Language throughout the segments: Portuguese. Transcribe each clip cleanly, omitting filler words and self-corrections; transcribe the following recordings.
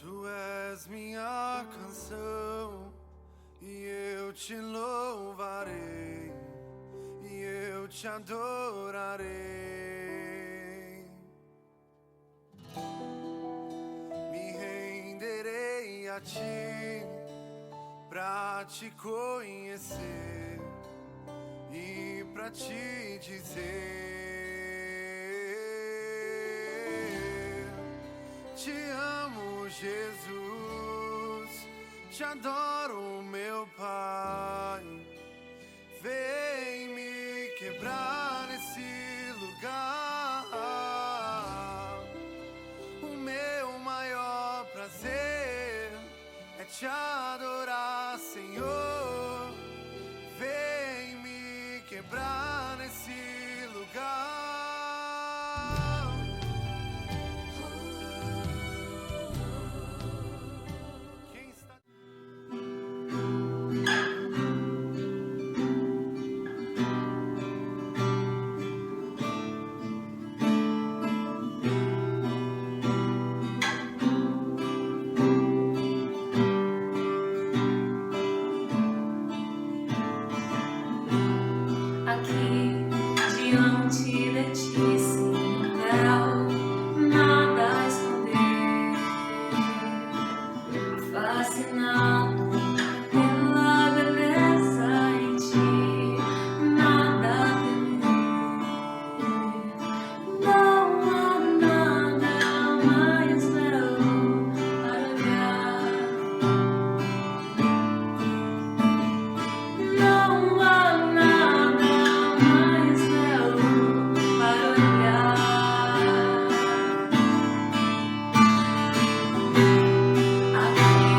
Tu és minha canção e eu te louvarei e eu te adorarei. Me renderei a ti pra te conhecer e pra te dizer: te amo, Jesus, te adoro, meu Pai. Vem me quebrar nesse lugar. O meu maior prazer é te adorar, Senhor. Vem me quebrar nesse lugar. Quem está... Aqui diante de ti, sem véu, nada a esconder, fascinado pela beleza em ti, nada a temer. Não há nada mais belo para olhar. Não há nada mais belo para olhar. Aqui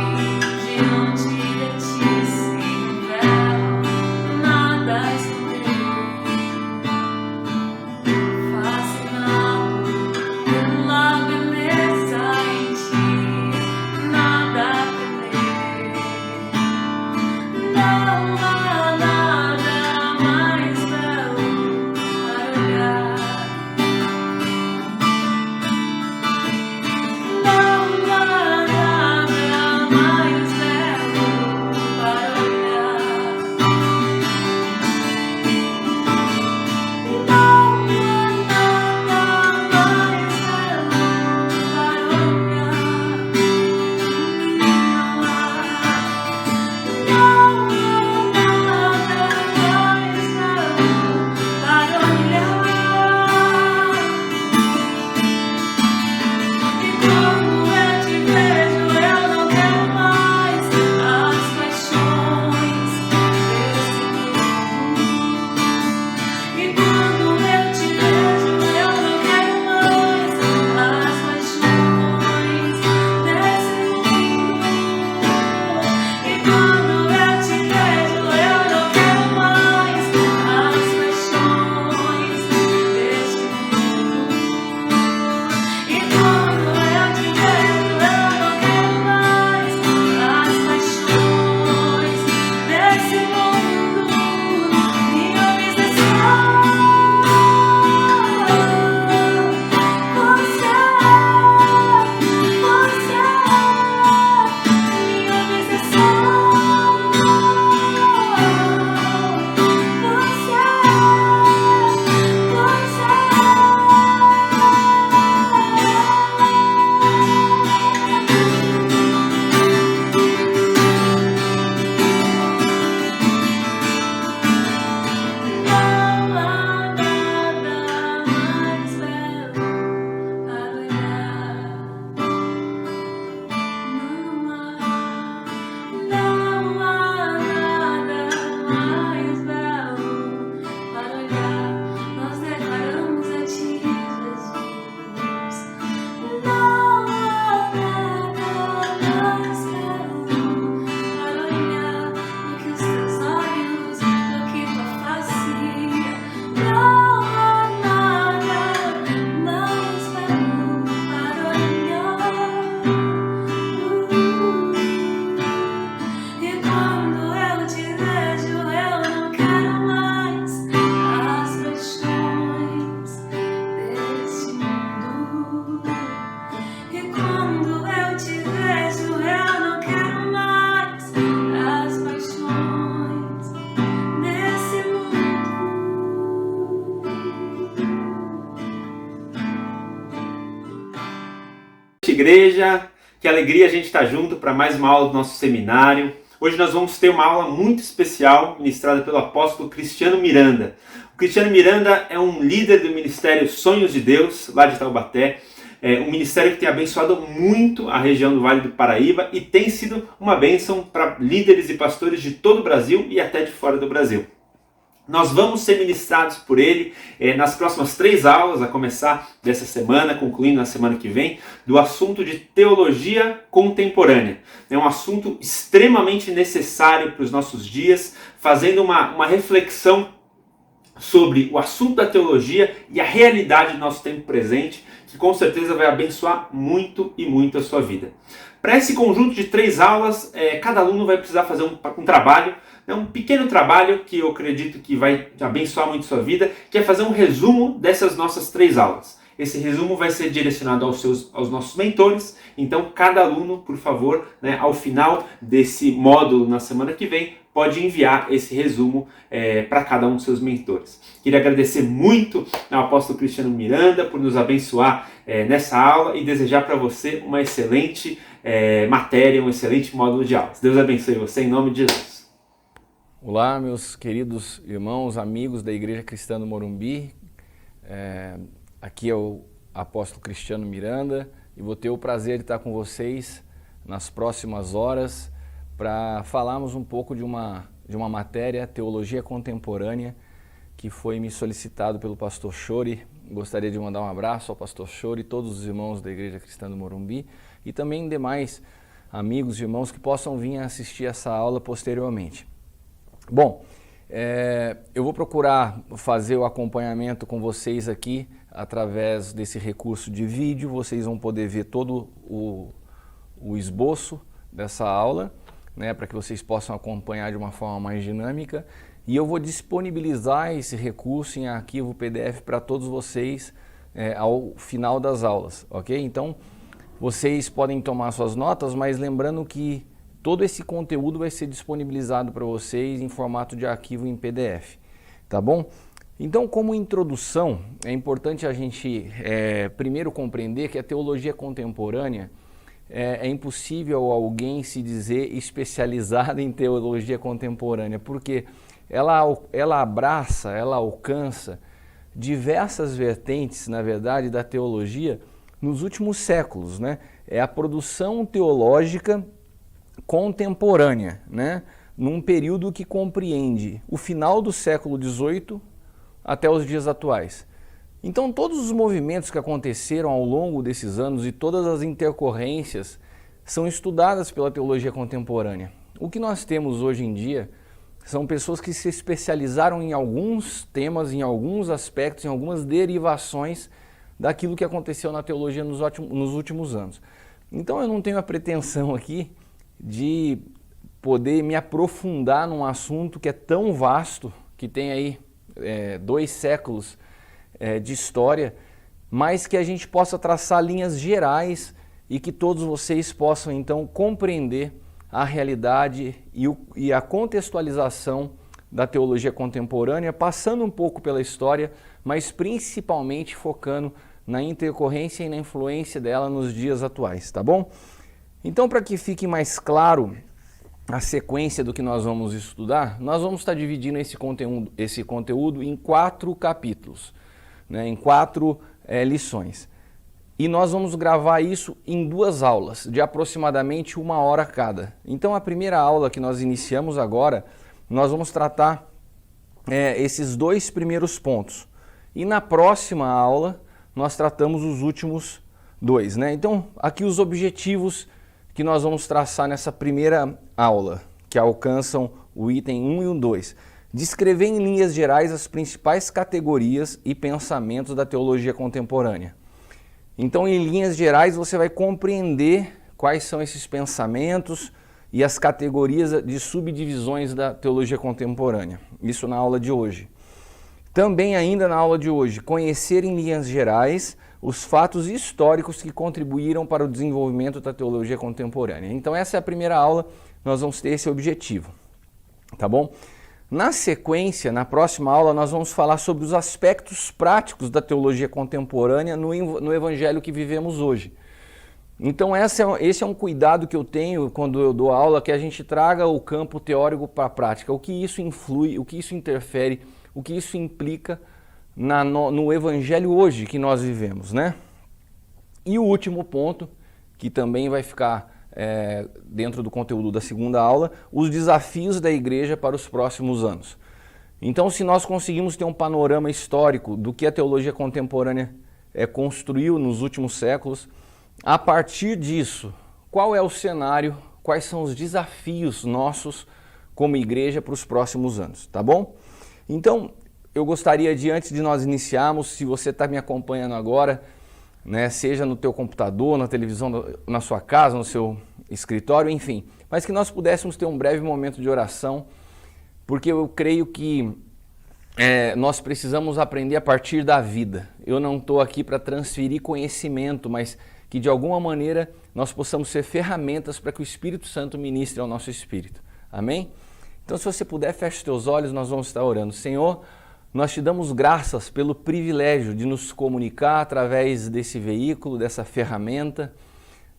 igreja, que alegria a gente estar junto para mais uma aula do nosso seminário. Hoje nós vamos ter uma aula muito especial ministrada pelo apóstolo Cristiano Miranda. O Cristiano Miranda é um líder do Ministério Sonhos de Deus, lá de Taubaté. É um ministério que tem abençoado muito a região do Vale do Paraíba e tem sido uma bênção para líderes e pastores de todo o Brasil e até de fora do Brasil. Nós vamos ser ministrados por ele nas próximas 3 aulas, a começar dessa semana, concluindo na semana que vem, do assunto de teologia contemporânea. É um assunto extremamente necessário para os nossos dias, fazendo uma reflexão sobre o assunto da teologia e a realidade do nosso tempo presente, que com certeza vai abençoar muito e muito a sua vida. Para esse conjunto de 3 aulas, cada aluno vai precisar fazer um trabalho, um pequeno trabalho que eu acredito que vai abençoar muito a sua vida, que é fazer um resumo dessas nossas 3 aulas. Esse resumo vai ser direcionado aos nossos mentores, então cada aluno, por favor, ao final desse módulo na semana que vem, pode enviar esse resumo para cada um dos seus mentores. Queria agradecer muito ao apóstolo Cristiano Miranda por nos abençoar nessa aula e desejar para você uma excelente matéria, um excelente módulo de aulas. Deus abençoe você em nome de Jesus. Olá, meus queridos irmãos, amigos da Igreja Cristã do Morumbi. Aqui é o apóstolo Cristiano Miranda e vou ter o prazer de estar com vocês nas próximas horas para falarmos um pouco de uma matéria, Teologia Contemporânea, que foi me solicitado pelo pastor Chori. Gostaria de mandar um abraço ao pastor Chori e todos os irmãos da Igreja Cristã do Morumbi e também demais amigos e irmãos que possam vir assistir essa aula posteriormente. Bom, eu vou procurar fazer o acompanhamento com vocês aqui através desse recurso de vídeo. Vocês vão poder ver todo o esboço dessa aula, para que vocês possam acompanhar de uma forma mais dinâmica. E eu vou disponibilizar esse recurso em arquivo PDF para todos vocês ao final das aulas, ok? Então, vocês podem tomar suas notas, mas lembrando que todo esse conteúdo vai ser disponibilizado para vocês em formato de arquivo em PDF, tá bom? Então, como introdução, é importante a gente primeiro compreender que a teologia contemporânea é impossível alguém se dizer especializado em teologia contemporânea, porque ela abraça, ela alcança diversas vertentes, na verdade, da teologia nos últimos séculos, É a produção teológica contemporânea, num período que compreende o final do século XVIII até os dias atuais. Então, todos os movimentos que aconteceram ao longo desses anos e todas as intercorrências são estudadas pela teologia contemporânea. O que nós temos hoje em dia são pessoas que se especializaram em alguns temas, em alguns aspectos, em algumas derivações daquilo que aconteceu na teologia nos últimos anos. Então, eu não tenho a pretensão aqui de poder me aprofundar num assunto que é tão vasto, que tem aí 2 séculos de história, mas que a gente possa traçar linhas gerais e que todos vocês possam então compreender a realidade e a contextualização da teologia contemporânea, passando um pouco pela história, mas principalmente focando na intercorrência e na influência dela nos dias atuais, tá bom? Então, para que fique mais claro a sequência do que nós vamos estudar, nós vamos estar dividindo esse conteúdo em 4 capítulos, em 4 lições. E nós vamos gravar isso em 2 aulas, de aproximadamente 1 hora cada. Então, a primeira aula que nós iniciamos agora, nós vamos tratar esses 2 primeiros pontos. E na próxima aula, nós tratamos os últimos 2. Então, aqui os objetivos que nós vamos traçar nessa primeira aula, que alcançam o item 1 e o 2. Descrever em linhas gerais as principais categorias e pensamentos da teologia contemporânea. Então, em linhas gerais, você vai compreender quais são esses pensamentos e as categorias de subdivisões da teologia contemporânea. Isso na aula de hoje. Também ainda na aula de hoje, conhecer em linhas gerais os fatos históricos que contribuíram para o desenvolvimento da teologia contemporânea. Então essa é a primeira aula, nós vamos ter esse objetivo, tá bom? Na sequência, na próxima aula, nós vamos falar sobre os aspectos práticos da teologia contemporânea no evangelho que vivemos hoje. Então esse é um cuidado que eu tenho quando eu dou aula, que a gente traga o campo teórico para a prática, o que isso influi, o que isso interfere, o que isso implica no evangelho hoje que nós vivemos, né? E o último ponto, que também vai ficar dentro do conteúdo da segunda aula, os desafios da igreja para os próximos anos. Então, se nós conseguimos ter um panorama histórico do que a teologia contemporânea construiu nos últimos séculos, a partir disso, qual é o cenário, quais são os desafios nossos como igreja para os próximos anos, tá bom? Então, eu gostaria de, antes de nós iniciarmos, se você está me acompanhando agora, né, seja no teu computador, na televisão, na sua casa, no seu escritório, enfim, mas que nós pudéssemos ter um breve momento de oração, porque eu creio que nós precisamos aprender a partir da vida. Eu não estou aqui para transferir conhecimento, mas que de alguma maneira nós possamos ser ferramentas para que o Espírito Santo ministre ao nosso espírito. Amém? Então, se você puder, feche os teus olhos, nós vamos estar orando. Senhor, nós te damos graças pelo privilégio de nos comunicar através desse veículo, dessa ferramenta.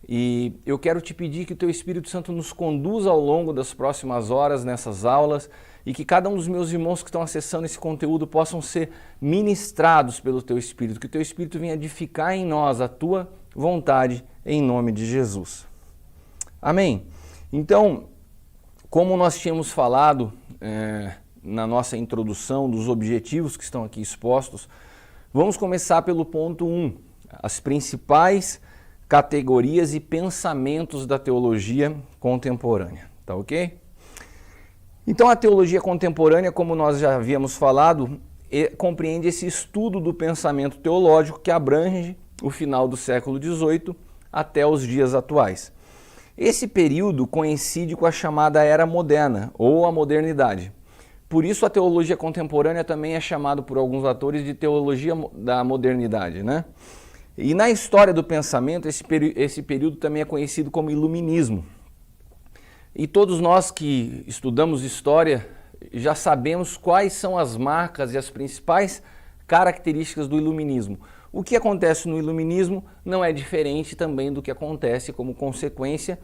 E eu quero te pedir que o teu Espírito Santo nos conduza ao longo das próximas horas nessas aulas e que cada um dos meus irmãos que estão acessando esse conteúdo possam ser ministrados pelo teu Espírito, que o teu Espírito venha edificar em nós a tua vontade, em nome de Jesus. Amém? Então, como nós tínhamos falado na nossa introdução dos objetivos que estão aqui expostos, vamos começar pelo ponto 1, as principais categorias e pensamentos da teologia contemporânea, tá ok? Então a teologia contemporânea, como nós já havíamos falado, compreende esse estudo do pensamento teológico que abrange o final do século XVIII até os dias atuais. Esse período coincide com a chamada Era Moderna, ou a Modernidade. Por isso a teologia contemporânea também é chamada por alguns autores de teologia da modernidade, né? E na história do pensamento, esse período também é conhecido como Iluminismo. E todos nós que estudamos história já sabemos quais são as marcas e as principais características do Iluminismo. O que acontece no Iluminismo não é diferente também do que acontece como consequência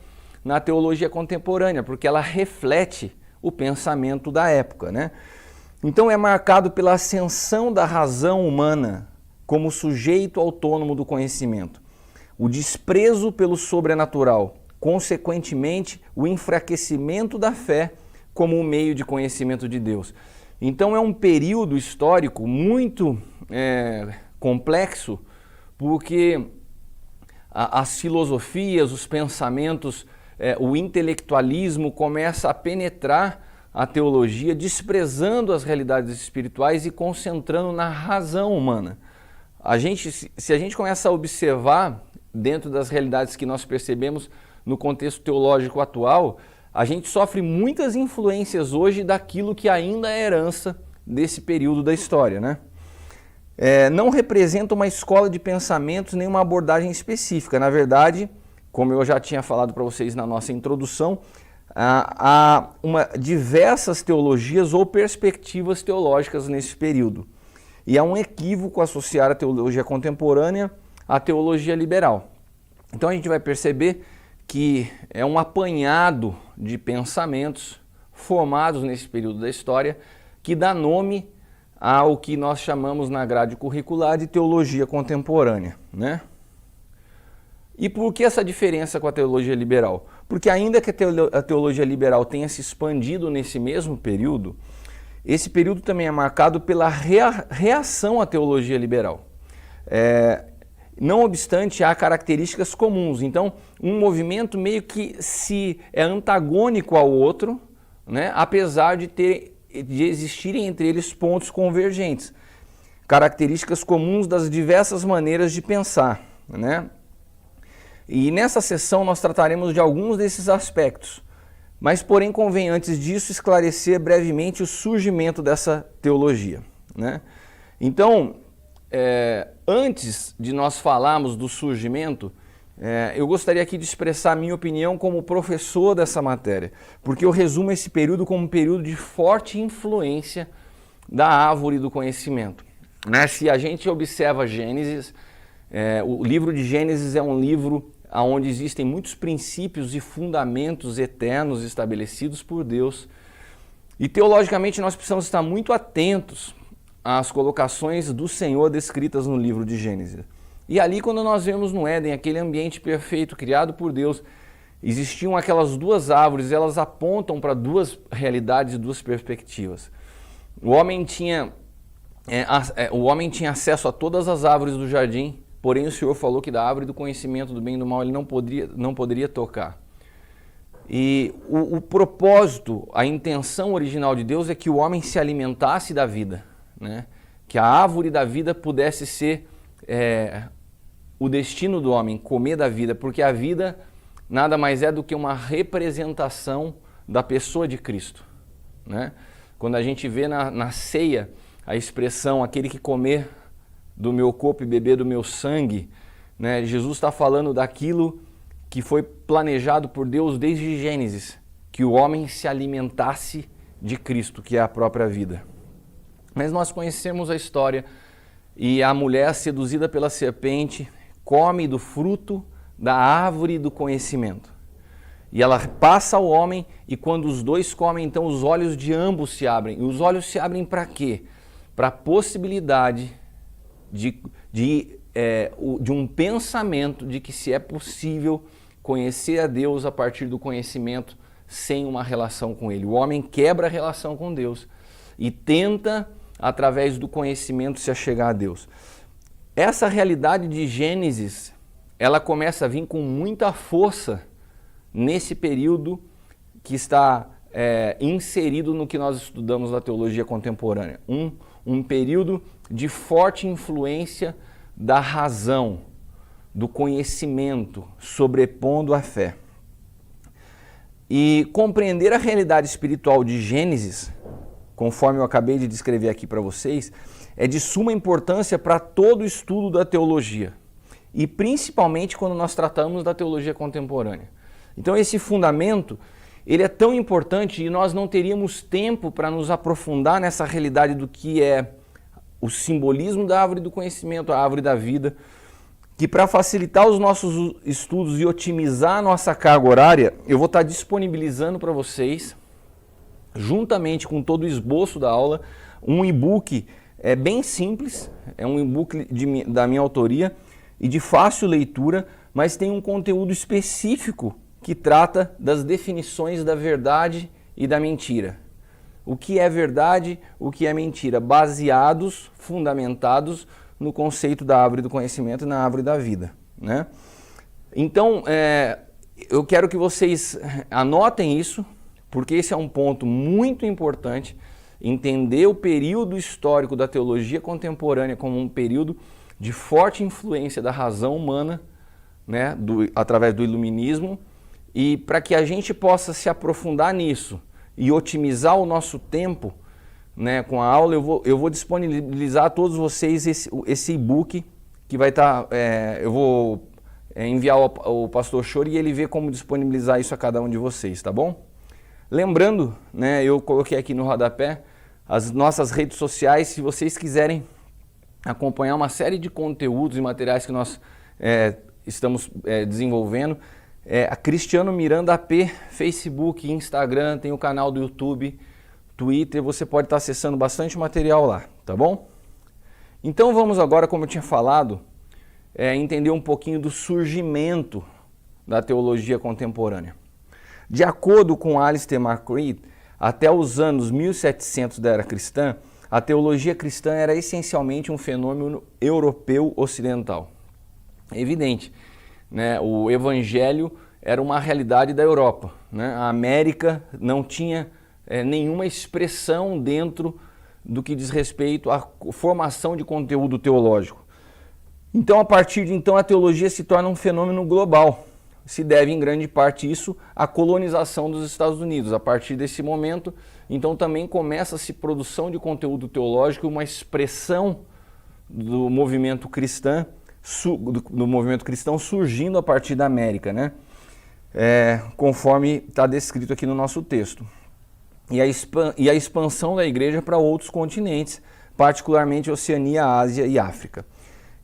na teologia contemporânea, porque ela reflete o pensamento da época, né? Então é marcado pela ascensão da razão humana como sujeito autônomo do conhecimento, o desprezo pelo sobrenatural, consequentemente o enfraquecimento da fé como um meio de conhecimento de Deus. Então é um período histórico muito complexo, porque as filosofias, os pensamentos, o intelectualismo começa a penetrar a teologia, desprezando as realidades espirituais e concentrando na razão humana. Se a gente começa a observar dentro das realidades que nós percebemos no contexto teológico atual, a gente sofre muitas influências hoje daquilo que ainda é herança desse período da história, né? Não representa uma escola de pensamentos nem uma abordagem específica. Na verdade, como eu já tinha falado para vocês na nossa introdução, há diversas teologias ou perspectivas teológicas nesse período. E é um equívoco associar a teologia contemporânea à teologia liberal. Então a gente vai perceber que é um apanhado de pensamentos formados nesse período da história que dá nome ao que nós chamamos na grade curricular de teologia contemporânea, né? E por que essa diferença com a teologia liberal? Porque ainda que a teologia liberal tenha se expandido nesse mesmo período, esse período também é marcado pela reação à teologia liberal. Não obstante, há características comuns. Então, um movimento meio que é antagônico ao outro, né? Apesar de existirem entre eles pontos convergentes. Características comuns das diversas maneiras de pensar, né? E nessa sessão nós trataremos de alguns desses aspectos. Mas, porém, convém antes disso esclarecer brevemente o surgimento dessa teologia, né? Então, antes de nós falarmos do surgimento, eu gostaria aqui de expressar a minha opinião como professor dessa matéria, porque eu resumo esse período como um período de forte influência da árvore do conhecimento, né? Se a gente observa Gênesis, o livro de Gênesis é um livro onde existem muitos princípios e fundamentos eternos estabelecidos por Deus. E teologicamente nós precisamos estar muito atentos às colocações do Senhor descritas no livro de Gênesis. E ali, quando nós vemos no Éden aquele ambiente perfeito criado por Deus, existiam aquelas duas árvores, elas apontam para duas realidades e duas perspectivas. O homem tinha acesso a todas as árvores do jardim, porém o Senhor falou que da árvore do conhecimento do bem e do mal ele não poderia tocar. E o propósito, a intenção original de Deus é que o homem se alimentasse da vida, né? Que a árvore da vida pudesse ser o destino do homem, comer da vida, porque a vida nada mais é do que uma representação da pessoa de Cristo, né? Quando a gente vê na ceia a expressão, aquele que comer do meu corpo e beber do meu sangue, né? Jesus está falando daquilo que foi planejado por Deus desde Gênesis, que o homem se alimentasse de Cristo, que é a própria vida. Mas nós conhecemos a história, e a mulher seduzida pela serpente come do fruto da árvore do conhecimento. E ela passa ao homem, e quando os dois comem, então os olhos de ambos se abrem. E os olhos se abrem para quê? Para a possibilidade de um pensamento de que se é possível conhecer a Deus a partir do conhecimento sem uma relação com Ele. O homem quebra a relação com Deus e tenta, através do conhecimento, se achegar a Deus. Essa realidade de Gênesis, ela começa a vir com muita força nesse período que está inserido no que nós estudamos na teologia contemporânea. Um período de forte influência da razão, do conhecimento, sobrepondo a fé. E compreender a realidade espiritual de Gênesis, conforme eu acabei de descrever aqui para vocês, é de suma importância para todo o estudo da teologia, e principalmente quando nós tratamos da teologia contemporânea. Então esse fundamento, ele é tão importante, e nós não teríamos tempo para nos aprofundar nessa realidade do que é o simbolismo da árvore do conhecimento, a árvore da vida, que para facilitar os nossos estudos e otimizar a nossa carga horária, eu vou estar disponibilizando para vocês, juntamente com todo o esboço da aula, um e-book bem simples, é um e-book da minha autoria e de fácil leitura, mas tem um conteúdo específico que trata das definições da verdade e da mentira. O que é verdade, o que é mentira, baseados, fundamentados no conceito da árvore do conhecimento e na árvore da vida, né? Então, eu quero que vocês anotem isso, porque esse é um ponto muito importante, entender o período histórico da teologia contemporânea como um período de forte influência da razão humana, né, através do iluminismo, e para que a gente possa se aprofundar nisso e otimizar o nosso tempo, né, com a aula, eu vou disponibilizar a todos vocês esse e-book que vai estar, eu vou enviar ao pastor Chori e ele vê como disponibilizar isso a cada um de vocês, tá bom? Lembrando, né, eu coloquei aqui no rodapé as nossas redes sociais, se vocês quiserem acompanhar uma série de conteúdos e materiais que nós estamos desenvolvendo, a Cristiano Miranda AP, Facebook, Instagram, tem o canal do YouTube, Twitter, você pode estar acessando bastante material lá, tá bom? Então vamos agora, como eu tinha falado, entender um pouquinho do surgimento da teologia contemporânea. De acordo com Alistair McCreed, até os anos 1700 da era cristã, a teologia cristã era essencialmente um fenômeno europeu ocidental. É evidente, né? O evangelho era uma realidade da Europa, né? A América não tinha nenhuma expressão dentro do que diz respeito à formação de conteúdo teológico. Então, a partir de então, a teologia se torna um fenômeno global. Se deve, em grande parte, isso à colonização dos Estados Unidos. A partir desse momento, então, também começa-se produção de conteúdo teológico, uma expressão do movimento cristão, surgindo a partir da América, né? Conforme está descrito aqui no nosso texto. E a expansão da igreja para outros continentes, particularmente Oceania, Ásia e África.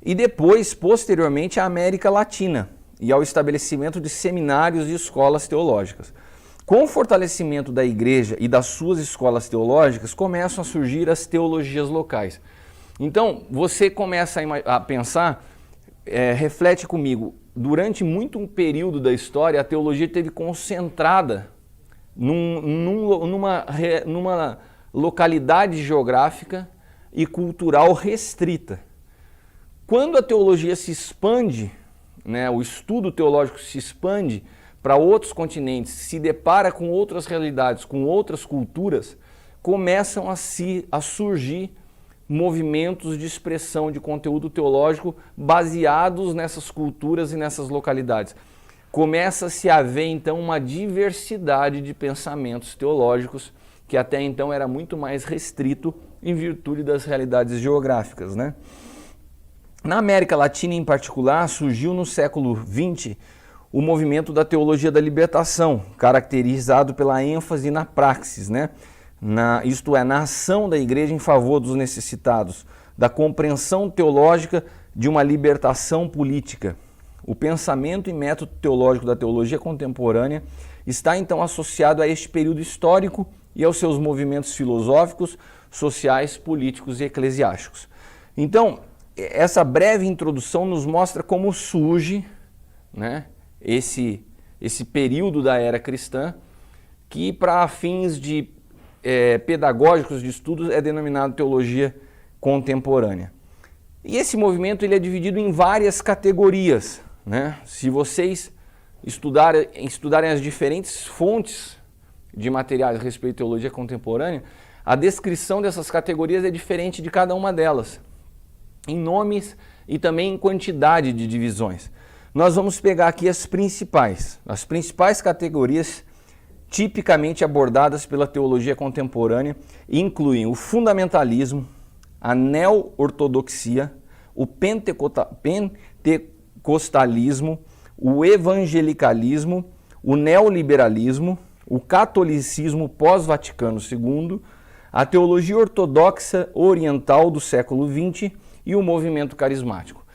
E depois, posteriormente, a América Latina, e ao estabelecimento de seminários e escolas teológicas. Com o fortalecimento da igreja e das suas escolas teológicas, começam a surgir as teologias locais. Então, você começa a pensar, reflete comigo, durante muito um período da história, a teologia esteve concentrada numa localidade geográfica e cultural restrita. Quando a teologia se expande, né, o estudo teológico se expande para outros continentes, se depara com outras realidades, com outras culturas, começam a surgir movimentos de expressão de conteúdo teológico baseados nessas culturas e nessas localidades. Começa-se a haver, então, uma diversidade de pensamentos teológicos que até então era muito mais restrito em virtude das realidades geográficas, né? Na América Latina, em particular, surgiu no século XX o movimento da teologia da libertação, caracterizado pela ênfase na praxis, né? Isto é, na ação da igreja em favor dos necessitados, da compreensão teológica de uma libertação política. O pensamento e método teológico da teologia contemporânea está então associado a este período histórico e aos seus movimentos filosóficos, sociais, políticos e eclesiásticos. Então, essa breve introdução nos mostra como surge, né, esse período da era cristã, que para fins de pedagógicos de estudos é denominado teologia contemporânea. E esse movimento ele é dividido em várias categorias, né? Se vocês estudarem as diferentes fontes de materiais a respeito de teologia contemporânea, a descrição dessas categorias é diferente de cada uma delas, em nomes e também em quantidade de divisões. Nós vamos pegar aqui as principais categorias tipicamente abordadas pela teologia contemporânea, incluem o fundamentalismo, a neo-ortodoxia, o pentecostalismo, o evangelicalismo, o neoliberalismo, o catolicismo pós-Vaticano II, a teologia ortodoxa oriental do século XX e o movimento carismático.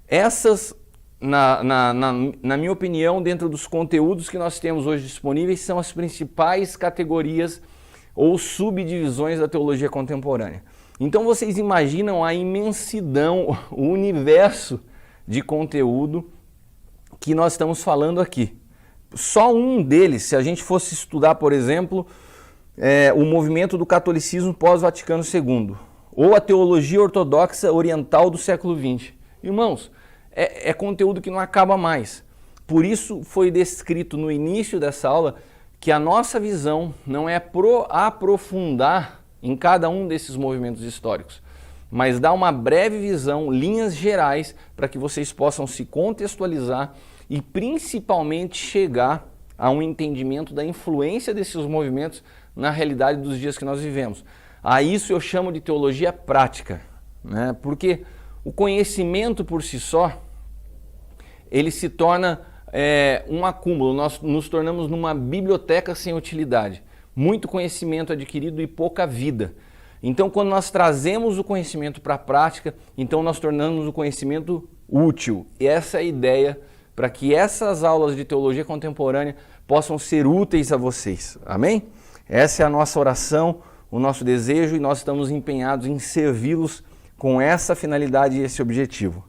Essas, na minha opinião, dentro dos conteúdos que nós temos hoje disponíveis, são as principais categorias ou subdivisões da teologia contemporânea. Então vocês imaginam a imensidão, o universo de conteúdo que nós estamos falando aqui. Só um deles, se a gente fosse estudar, por exemplo, o movimento do catolicismo pós-Vaticano II, ou a teologia ortodoxa oriental do século XX. Irmãos, é conteúdo que não acaba mais. Por isso foi descrito no início dessa aula que a nossa visão não é aprofundar em cada um desses movimentos históricos, mas dar uma breve visão, linhas gerais, para que vocês possam se contextualizar e principalmente chegar a um entendimento da influência desses movimentos na realidade dos dias que nós vivemos. A isso eu chamo de teologia prática, né? Porque o conhecimento por si só, ele se torna um acúmulo, nós nos tornamos numa biblioteca sem utilidade. Muito conhecimento adquirido e pouca vida. Então, quando nós trazemos o conhecimento para a prática, então nós tornamos o conhecimento útil. E essa é a ideia para que essas aulas de teologia contemporânea possam ser úteis a vocês. Amém? Essa é a nossa oração, o nosso desejo, e nós estamos empenhados em servi-los com essa finalidade e esse objetivo.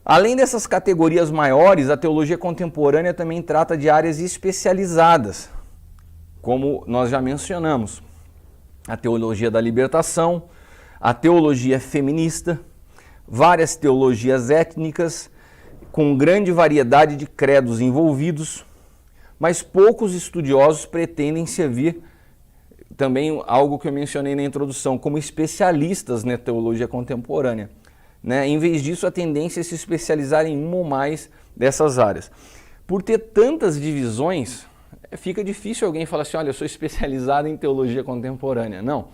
Além dessas categorias maiores, a teologia contemporânea também trata de áreas especializadas, como nós já mencionamos, a teologia da libertação, a teologia feminista, várias teologias étnicas, com grande variedade de credos envolvidos, mas poucos estudiosos pretendem servir, também algo que eu mencionei na introdução, como especialistas na teologia contemporânea. Né? Em vez disso, a tendência é se especializar em uma ou mais dessas áreas. Por ter tantas divisões, fica difícil alguém falar assim, olha, eu sou especializado em teologia contemporânea. Não.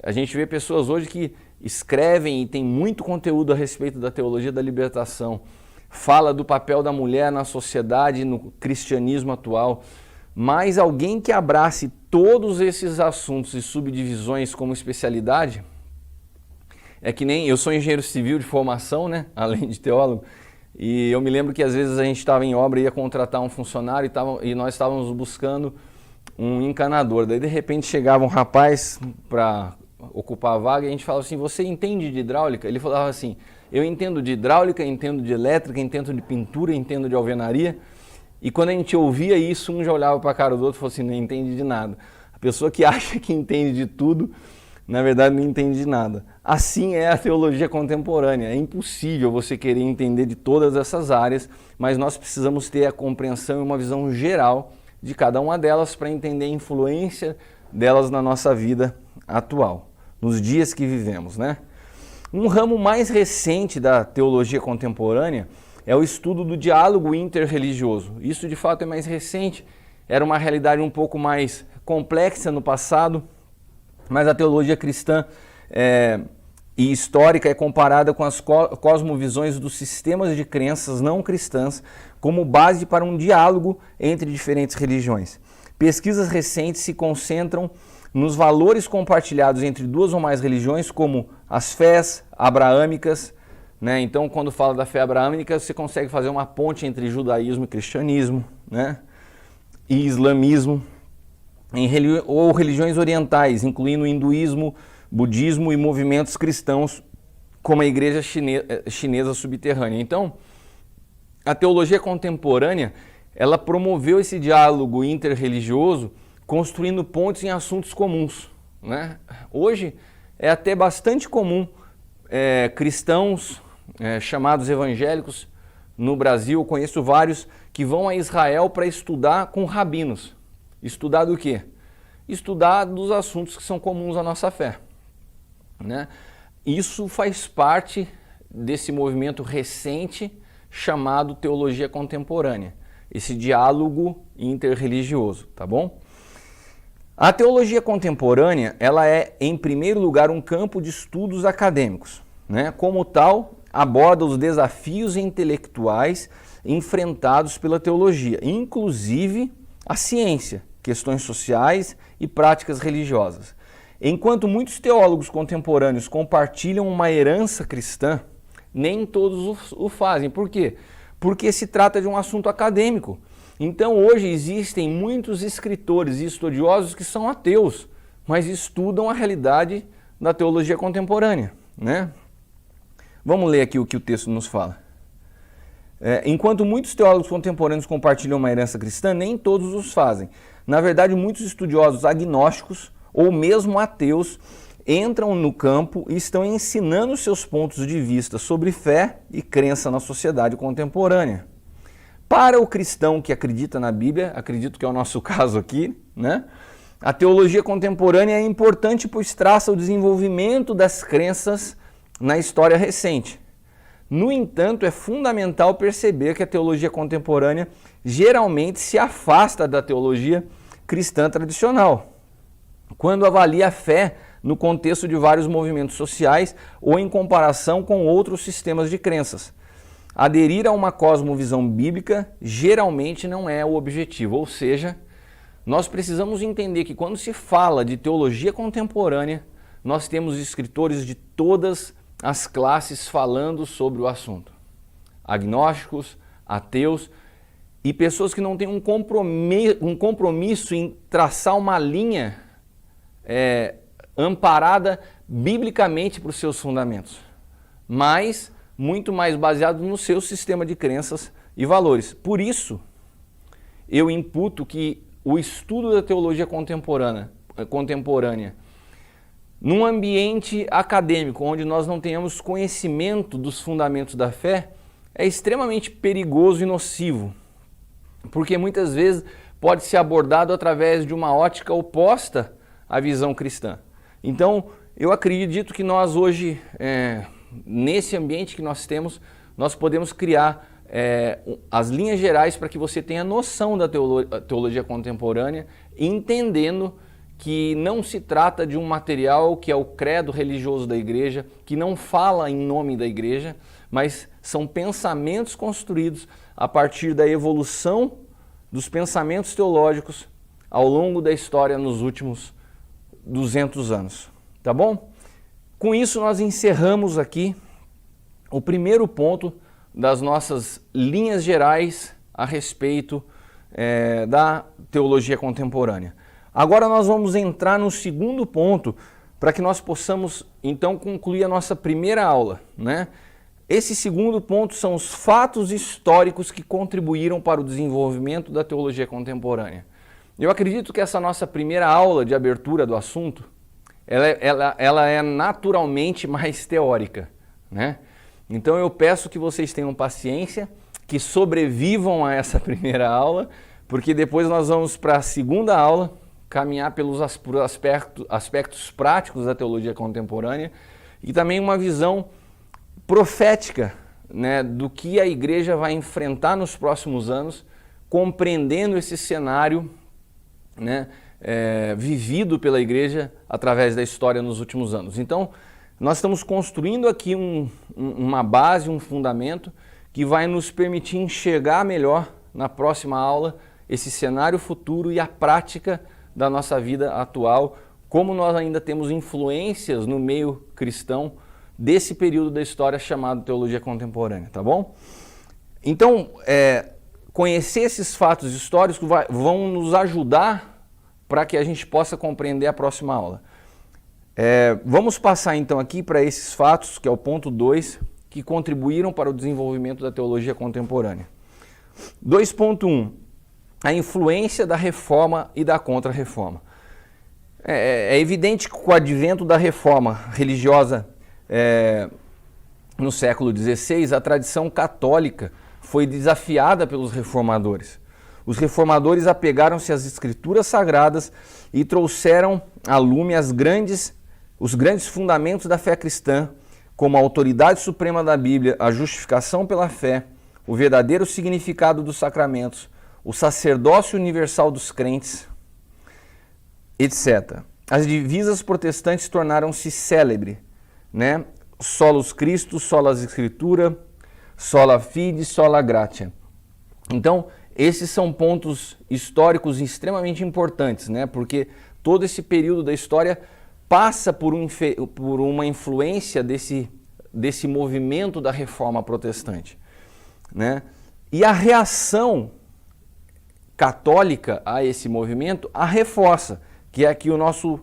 A gente vê pessoas hoje que escrevem e tem muito conteúdo a respeito da teologia da libertação, fala do papel da mulher na sociedade, no cristianismo atual, mas alguém que abrace todos esses assuntos e subdivisões como especialidade, é que nem, eu sou engenheiro civil de formação, né, além de teólogo, E eu me lembro que às vezes a gente estava em obra e ia contratar um funcionário e nós estávamos buscando um encanador. Daí de repente chegava um rapaz para ocupar a vaga e a gente falava assim, você entende de hidráulica? Ele falava assim, eu entendo de hidráulica, entendo de elétrica, entendo de pintura, entendo de alvenaria. E quando a gente ouvia isso, um já olhava para a cara do outro e falou assim, não entende de nada. A pessoa que acha que entende de tudo, na verdade não entende de nada. Assim é a teologia contemporânea. É impossível você querer entender de todas essas áreas, mas nós precisamos ter a compreensão e uma visão geral de cada uma delas para entender a influência delas na nossa vida atual, nos dias que vivemos, né? Um ramo mais recente da teologia contemporânea é o estudo do diálogo interreligioso. Isso de fato é mais recente, era uma realidade um pouco mais complexa no passado, mas a teologia cristã e histórica é comparada com as cosmovisões dos sistemas de crenças não cristãs como base para um diálogo entre diferentes religiões. Pesquisas recentes se concentram nos valores compartilhados entre duas ou mais religiões, como as fés abraâmicas, né? Então, quando fala da fé abraâmica, você consegue fazer uma ponte entre judaísmo e cristianismo, né? E islamismo, ou religiões orientais, incluindo o hinduísmo, budismo e movimentos cristãos, como a igreja chinesa subterrânea. Então, a teologia contemporânea, ela promoveu esse diálogo interreligioso, construindo pontes em assuntos comuns, né? Hoje é até bastante comum cristãos chamados evangélicos no Brasil, eu conheço vários que vão a Israel para estudar com rabinos. Estudar do quê? Estudar dos assuntos que são comuns à nossa fé, né? Isso faz parte desse movimento recente chamado teologia contemporânea, esse diálogo interreligioso, tá bom? A teologia contemporânea, ela é, em primeiro lugar, um campo de estudos acadêmicos, né? Como tal, aborda os desafios intelectuais enfrentados pela teologia, inclusive a ciência, questões sociais e práticas religiosas. Enquanto muitos teólogos contemporâneos compartilham uma herança cristã, nem todos o fazem. Por quê? Porque se trata de um assunto acadêmico. Então hoje existem muitos escritores e estudiosos que são ateus, mas estudam a realidade da teologia contemporânea, né? Vamos ler aqui o que o texto nos fala. Enquanto muitos teólogos contemporâneos compartilham uma herança cristã, nem todos os fazem. Na verdade, muitos estudiosos agnósticos ou mesmo ateus entram no campo e estão ensinando seus pontos de vista sobre fé e crença na sociedade contemporânea. Para o cristão que acredita na Bíblia, acredito que é o nosso caso aqui, né? A teologia contemporânea é importante pois traça o desenvolvimento das crenças na história recente. No entanto, é fundamental perceber que a teologia contemporânea geralmente se afasta da teologia cristã tradicional, quando avalia a fé no contexto de vários movimentos sociais ou em comparação com outros sistemas de crenças. Aderir a uma cosmovisão bíblica geralmente não é o objetivo, ou seja, nós precisamos entender que quando se fala de teologia contemporânea, nós temos escritores de todas as classes falando sobre o assunto. Agnósticos, ateus e pessoas que não têm um compromisso em traçar uma linha amparada biblicamente para os seus fundamentos, mas muito mais baseado no seu sistema de crenças e valores. Por isso, eu imputo que o estudo da teologia contemporânea num ambiente acadêmico, onde nós não tenhamos conhecimento dos fundamentos da fé, é extremamente perigoso e nocivo, porque muitas vezes pode ser abordado através de uma ótica oposta à visão cristã. Então, eu acredito que nós hoje, nesse ambiente que nós temos, nós podemos criar as linhas gerais para que você tenha noção da teologia contemporânea, entendendo que não se trata de um material que é o credo religioso da igreja, que não fala em nome da igreja, mas são pensamentos construídos a partir da evolução dos pensamentos teológicos ao longo da história nos últimos 200 anos. Tá bom? Com isso nós encerramos aqui o primeiro ponto das nossas linhas gerais a respeito da teologia contemporânea. Agora nós vamos entrar no segundo ponto para que nós possamos então concluir a nossa primeira aula, né? Esse segundo ponto são os fatos históricos que contribuíram para o desenvolvimento da teologia contemporânea. Eu acredito que essa nossa primeira aula de abertura do assunto, ela é naturalmente mais teórica, né? Então eu peço que vocês tenham paciência, que sobrevivam a essa primeira aula, porque depois nós vamos para a segunda aula, caminhar pelos aspectos práticos da teologia contemporânea e também uma visão profética, né, do que a igreja vai enfrentar nos próximos anos, compreendendo esse cenário, né, vivido pela igreja através da história nos últimos anos. Então, nós estamos construindo aqui uma base, um fundamento que vai nos permitir enxergar melhor na próxima aula esse cenário futuro e a prática da nossa vida atual, como nós ainda temos influências no meio cristão desse período da história chamado teologia contemporânea, tá bom? Então, conhecer esses fatos históricos vão nos ajudar para que a gente possa compreender a próxima aula. Vamos passar então aqui para esses fatos, que é o ponto 2, que contribuíram para o desenvolvimento da teologia contemporânea. 2.1, a influência da reforma e da contra-reforma. É evidente que com o advento da reforma religiosa no século XVI, a tradição católica foi desafiada pelos reformadores. Os reformadores apegaram-se às escrituras sagradas e trouxeram à lume os grandes fundamentos da fé cristã, como a autoridade suprema da Bíblia, a justificação pela fé, o verdadeiro significado dos sacramentos, o sacerdócio universal dos crentes, etc. As divisas protestantes tornaram-se célebres, né? Solus Christus, sola Scriptura, sola fide, sola gratia. Então, esses são pontos históricos extremamente importantes, né? Porque todo esse período da história passa por uma influência desse movimento da reforma protestante, né? E a reação católica a esse movimento a reforça, que é aqui o nosso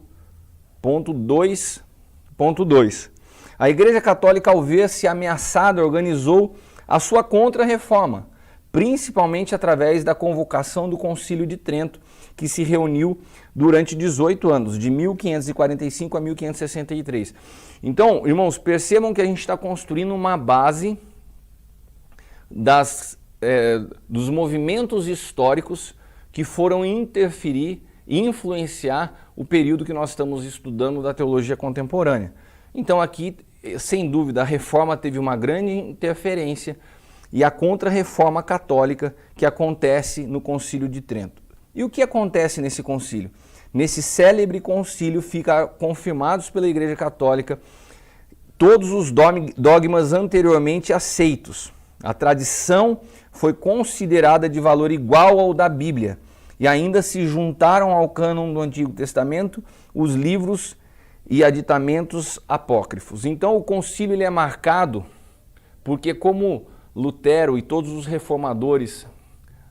ponto 2.2. A Igreja Católica, ao ver-se ameaçada, organizou a sua contra-reforma, principalmente através da convocação do Concílio de Trento, que se reuniu durante 18 anos, de 1545 a 1563. Então, irmãos, percebam que a gente está construindo uma base dos movimentos históricos que foram interferir e influenciar o período que nós estamos estudando da teologia contemporânea. Então aqui, sem dúvida, a reforma teve uma grande interferência e a contra-reforma católica que acontece no Concílio de Trento. E o que acontece nesse concílio? Nesse célebre concílio fica confirmados pela Igreja Católica todos os dogmas anteriormente aceitos. A tradição foi considerada de valor igual ao da Bíblia e ainda se juntaram ao cânon do Antigo Testamento os livros e aditamentos apócrifos. Então o concílio ele é marcado porque, como Lutero e todos os reformadores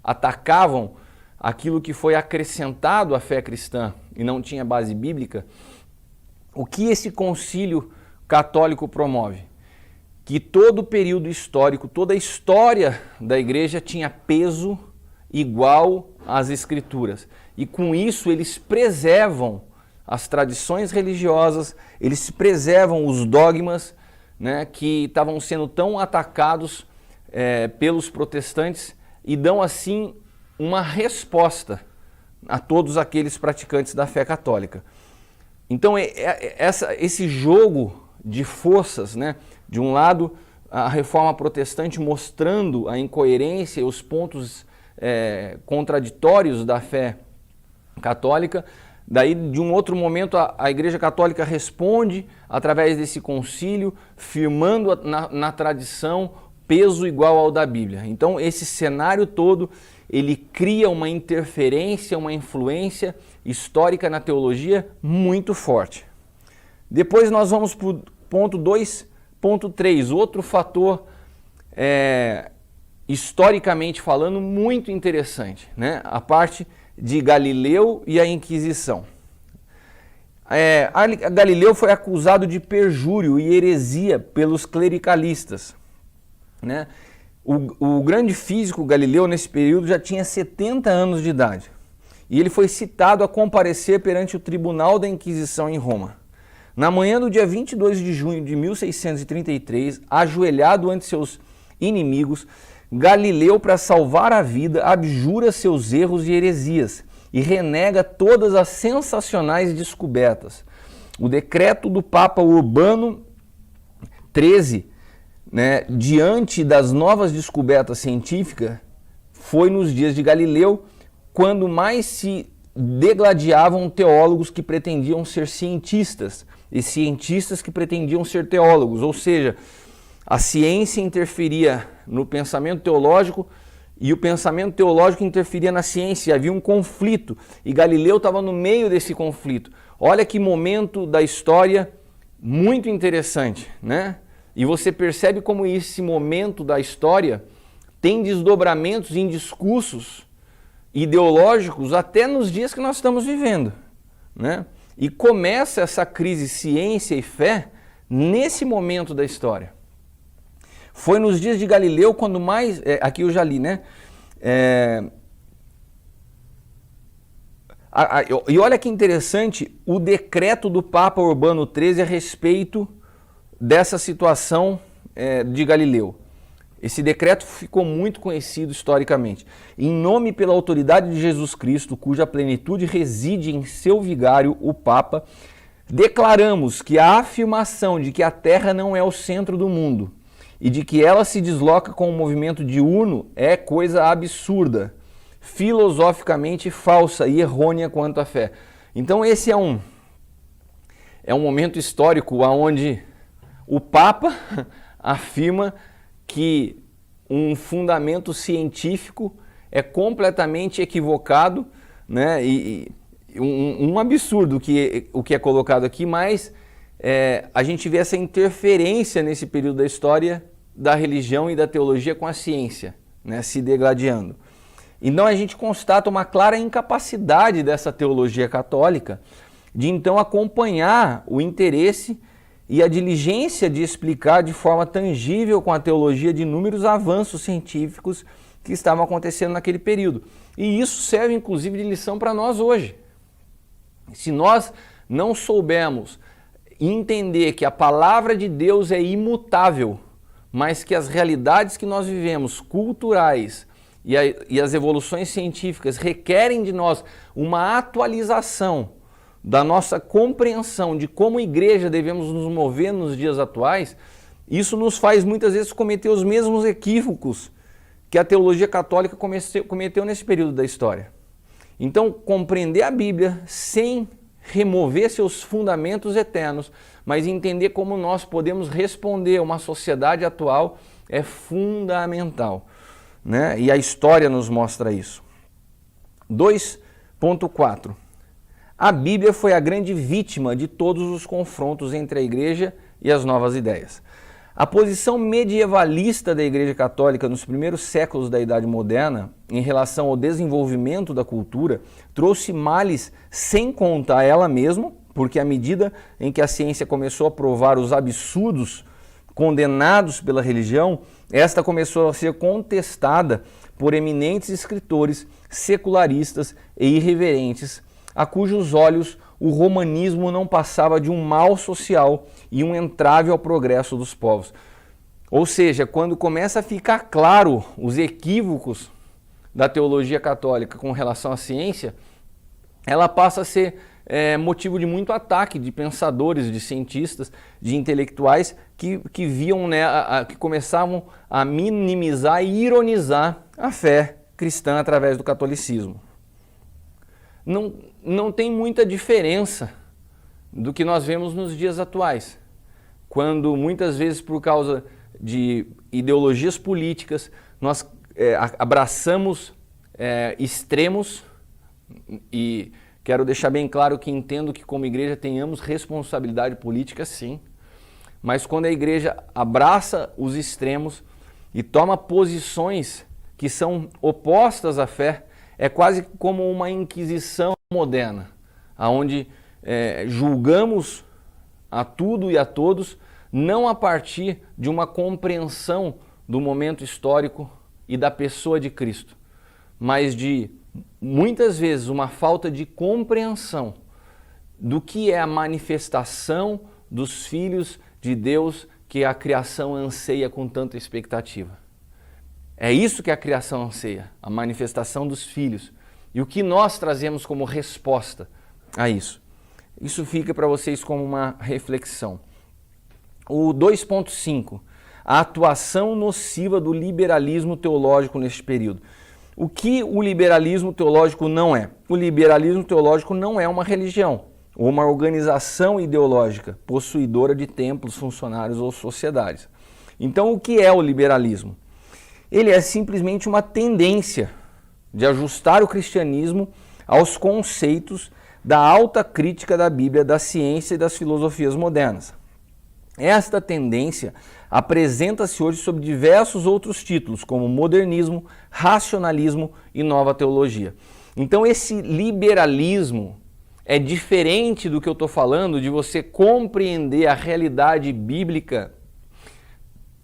atacavam aquilo que foi acrescentado à fé cristã e não tinha base bíblica, o que esse concílio católico promove? Que todo o período histórico, toda a história da igreja tinha peso igual às escrituras. E com isso eles preservam as tradições religiosas, eles preservam os dogmas, né, que estavam sendo tão atacados pelos protestantes e dão assim uma resposta a todos aqueles praticantes da fé católica. Então esse jogo de forças, né, de um lado a reforma protestante mostrando a incoerência e os pontos contraditórios da fé católica. Daí, de um outro momento, a Igreja Católica responde através desse concílio, firmando na tradição peso igual ao da Bíblia. Então, esse cenário todo, ele cria uma interferência, uma influência histórica na teologia muito forte. Depois nós vamos para o ponto 2.3, outro fator historicamente falando, muito interessante, né? A parte de Galileu e a Inquisição. Galileu foi acusado de perjúrio e heresia pelos clericalistas, né? O grande físico Galileu, nesse período, já tinha 70 anos de idade. E ele foi citado a comparecer perante o tribunal da Inquisição em Roma. Na manhã do dia 22 de junho de 1633, ajoelhado ante seus inimigos, Galileu, para salvar a vida, abjura seus erros e heresias e renega todas as sensacionais descobertas. O decreto do Papa Urbano XIII, né, diante das novas descobertas científicas, foi nos dias de Galileu, quando mais se degladiavam teólogos que pretendiam ser cientistas e cientistas que pretendiam ser teólogos, ou seja, a ciência interferia no pensamento teológico e o pensamento teológico interferia na ciência, havia um conflito e Galileu estava no meio desse conflito. Olha que momento da história muito interessante, né? E você percebe como esse momento da história tem desdobramentos em discursos ideológicos até nos dias que nós estamos vivendo, né? E começa essa crise ciência e fé nesse momento da história. Foi nos dias de Galileu quando mais... aqui eu já li, né? E olha que interessante o decreto do Papa Urbano XIII a respeito dessa situação de Galileu. Esse decreto ficou muito conhecido historicamente. Em nome e pela autoridade de Jesus Cristo, cuja plenitude reside em seu vigário, o Papa, declaramos que a afirmação de que a Terra não é o centro do mundo e de que ela se desloca com o movimento diurno é coisa absurda, filosoficamente falsa e errônea quanto à fé. Então esse é um momento histórico onde o Papa afirma que um fundamento científico é completamente equivocado, né? E um absurdo o que é colocado aqui, mas a gente vê essa interferência nesse período da história da religião e da teologia com a ciência, né? Se degladiando. Então a gente constata uma clara incapacidade dessa teologia católica de então acompanhar o interesse e a diligência de explicar de forma tangível com a teologia de inúmeros avanços científicos que estavam acontecendo naquele período. E isso serve inclusive de lição para nós hoje. Se nós não soubermos entender que a palavra de Deus é imutável, mas que as realidades que nós vivemos, culturais e as evoluções científicas requerem de nós uma atualização da nossa compreensão de como igreja devemos nos mover nos dias atuais, isso nos faz muitas vezes cometer os mesmos equívocos que a teologia católica cometeu nesse período da história. Então, compreender a Bíblia sem remover seus fundamentos eternos, mas entender como nós podemos responder a uma sociedade atual é fundamental, né? E a história nos mostra isso. 2.4. A Bíblia foi a grande vítima de todos os confrontos entre a Igreja e as novas ideias. A posição medievalista da Igreja Católica nos primeiros séculos da Idade Moderna, em relação ao desenvolvimento da cultura, trouxe males sem conta a ela mesma, porque à medida em que a ciência começou a provar os absurdos condenados pela religião, esta começou a ser contestada por eminentes escritores secularistas e irreverentes, a cujos olhos o romanismo não passava de um mal social e um entrave ao progresso dos povos. Ou seja, quando começa a ficar claro os equívocos da teologia católica com relação à ciência, ela passa a ser motivo de muito ataque de pensadores, de cientistas, de intelectuais que viam, né, que começavam a minimizar e ironizar a fé cristã através do catolicismo. Não tem muita diferença do que nós vemos nos dias atuais, quando muitas vezes por causa de ideologias políticas nós abraçamos extremos, e quero deixar bem claro que entendo que como igreja tenhamos responsabilidade política sim, mas quando a igreja abraça os extremos, e toma posições que são opostas à fé, é quase como uma inquisição moderna, onde julgamos a tudo e a todos, não a partir de uma compreensão do momento histórico e da pessoa de Cristo, mas de, muitas vezes, uma falta de compreensão do que é a manifestação dos filhos de Deus que a criação anseia com tanta expectativa. É isso que a criação anseia, a manifestação dos filhos. E o que nós trazemos como resposta a isso? Isso fica para vocês como uma reflexão. O 2.5, a atuação nociva do liberalismo teológico neste período. O que o liberalismo teológico não é? O liberalismo teológico não é uma religião ou uma organização ideológica possuidora de templos, funcionários ou sociedades. Então, o que é o liberalismo? Ele é simplesmente uma tendência de ajustar o cristianismo aos conceitos da alta crítica da Bíblia, da ciência e das filosofias modernas. Esta tendência apresenta-se hoje sob diversos outros títulos, como modernismo, racionalismo e nova teologia. Então esse liberalismo é diferente do que eu estou falando de você compreender a realidade bíblica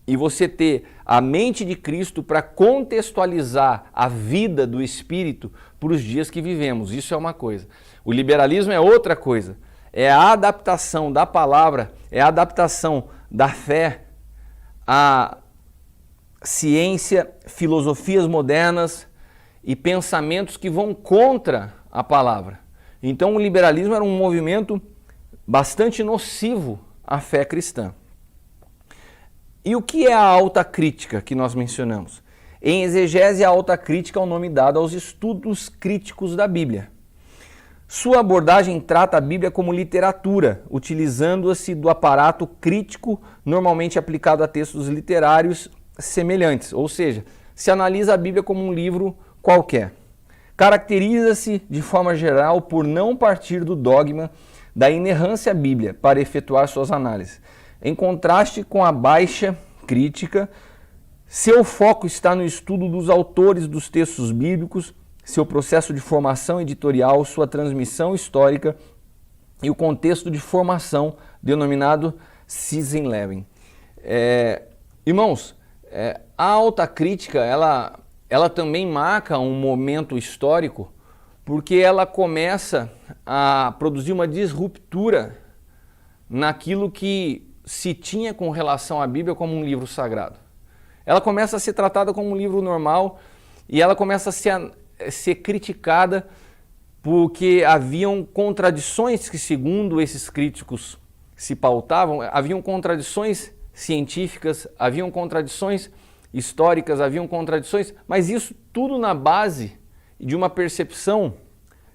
e você ter a mente de Cristo para contextualizar a vida do Espírito para os dias que vivemos. Isso é uma coisa. O liberalismo é outra coisa. É a adaptação da palavra, é a adaptação da fé à ciência, filosofias modernas e pensamentos que vão contra a palavra. Então o liberalismo era um movimento bastante nocivo à fé cristã. E o que é a alta crítica que nós mencionamos? Em exegese, a alta crítica é o nome dado aos estudos críticos da Bíblia. Sua abordagem trata a Bíblia como literatura, utilizando-se do aparato crítico normalmente aplicado a textos literários semelhantes, ou seja, se analisa a Bíblia como um livro qualquer. Caracteriza-se, de forma geral, por não partir do dogma da inerrância bíblia para efetuar suas análises. Em contraste com a baixa crítica, seu foco está no estudo dos autores dos textos bíblicos, seu processo de formação editorial, sua transmissão histórica e o contexto de formação denominado Season Levin. Irmãos, a alta crítica, ela também marca um momento histórico porque ela começa a produzir uma disruptura naquilo que se tinha com relação à Bíblia como um livro sagrado. Ela começa a ser tratada como um livro normal e ela começa a ser criticada porque haviam contradições que, segundo esses críticos se pautavam, haviam contradições científicas, haviam contradições históricas, haviam contradições, mas isso tudo na base de uma percepção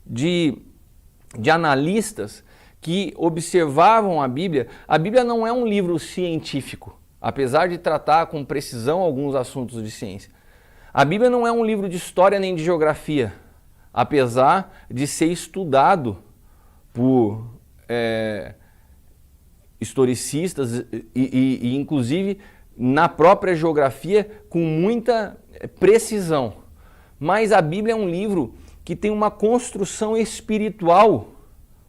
de analistas que observavam a Bíblia. A Bíblia não é um livro científico, apesar de tratar com precisão alguns assuntos de ciência. A Bíblia não é um livro de história nem de geografia, apesar de ser estudado por historicistas e inclusive na própria geografia com muita precisão. Mas a Bíblia é um livro que tem uma construção espiritual,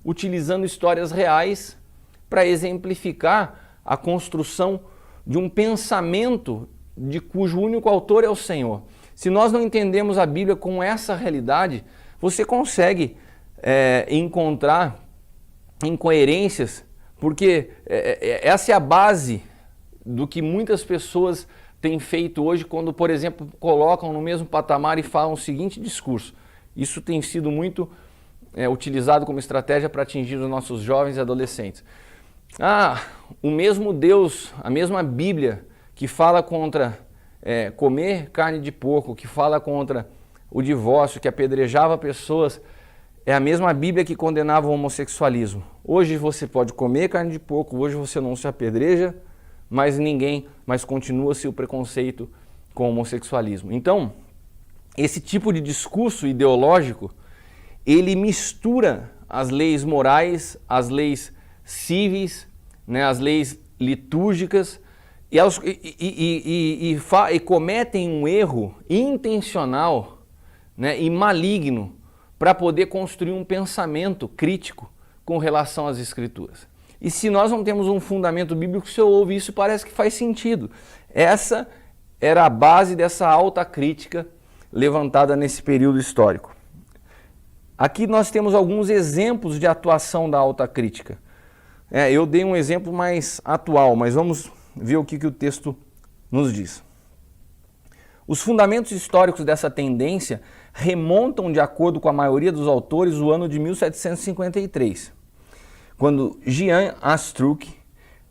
utilizando histórias reais para exemplificar a construção de um pensamento de cujo único autor é o Senhor. Se nós não entendemos a Bíblia com essa realidade, você consegue encontrar incoerências, porque essa é a base do que muitas pessoas têm feito hoje quando, por exemplo, colocam no mesmo patamar e falam o seguinte discurso. Isso tem sido muito utilizado como estratégia para atingir os nossos jovens e adolescentes. O mesmo Deus, a mesma Bíblia que fala contra comer carne de porco, que fala contra o divórcio, que apedrejava pessoas, é a mesma Bíblia que condenava o homossexualismo. Hoje você pode comer carne de porco, hoje você não se apedreja, mas continua-se o preconceito com o homossexualismo. Então, esse tipo de discurso ideológico, ele mistura as leis morais, as leis cíveis, as leis litúrgicas e cometem um erro intencional, né, e maligno para poder construir um pensamento crítico com relação às Escrituras. E se nós não temos um fundamento bíblico, se eu ouvo isso, parece que faz sentido. Essa era a base dessa alta crítica levantada nesse período histórico. Aqui nós temos alguns exemplos de atuação da alta crítica. Eu dei um exemplo mais atual, mas vamos ver o que o texto nos diz. Os fundamentos históricos dessa tendência remontam, de acordo com a maioria dos autores, o ano de 1753, quando Jean Astruc,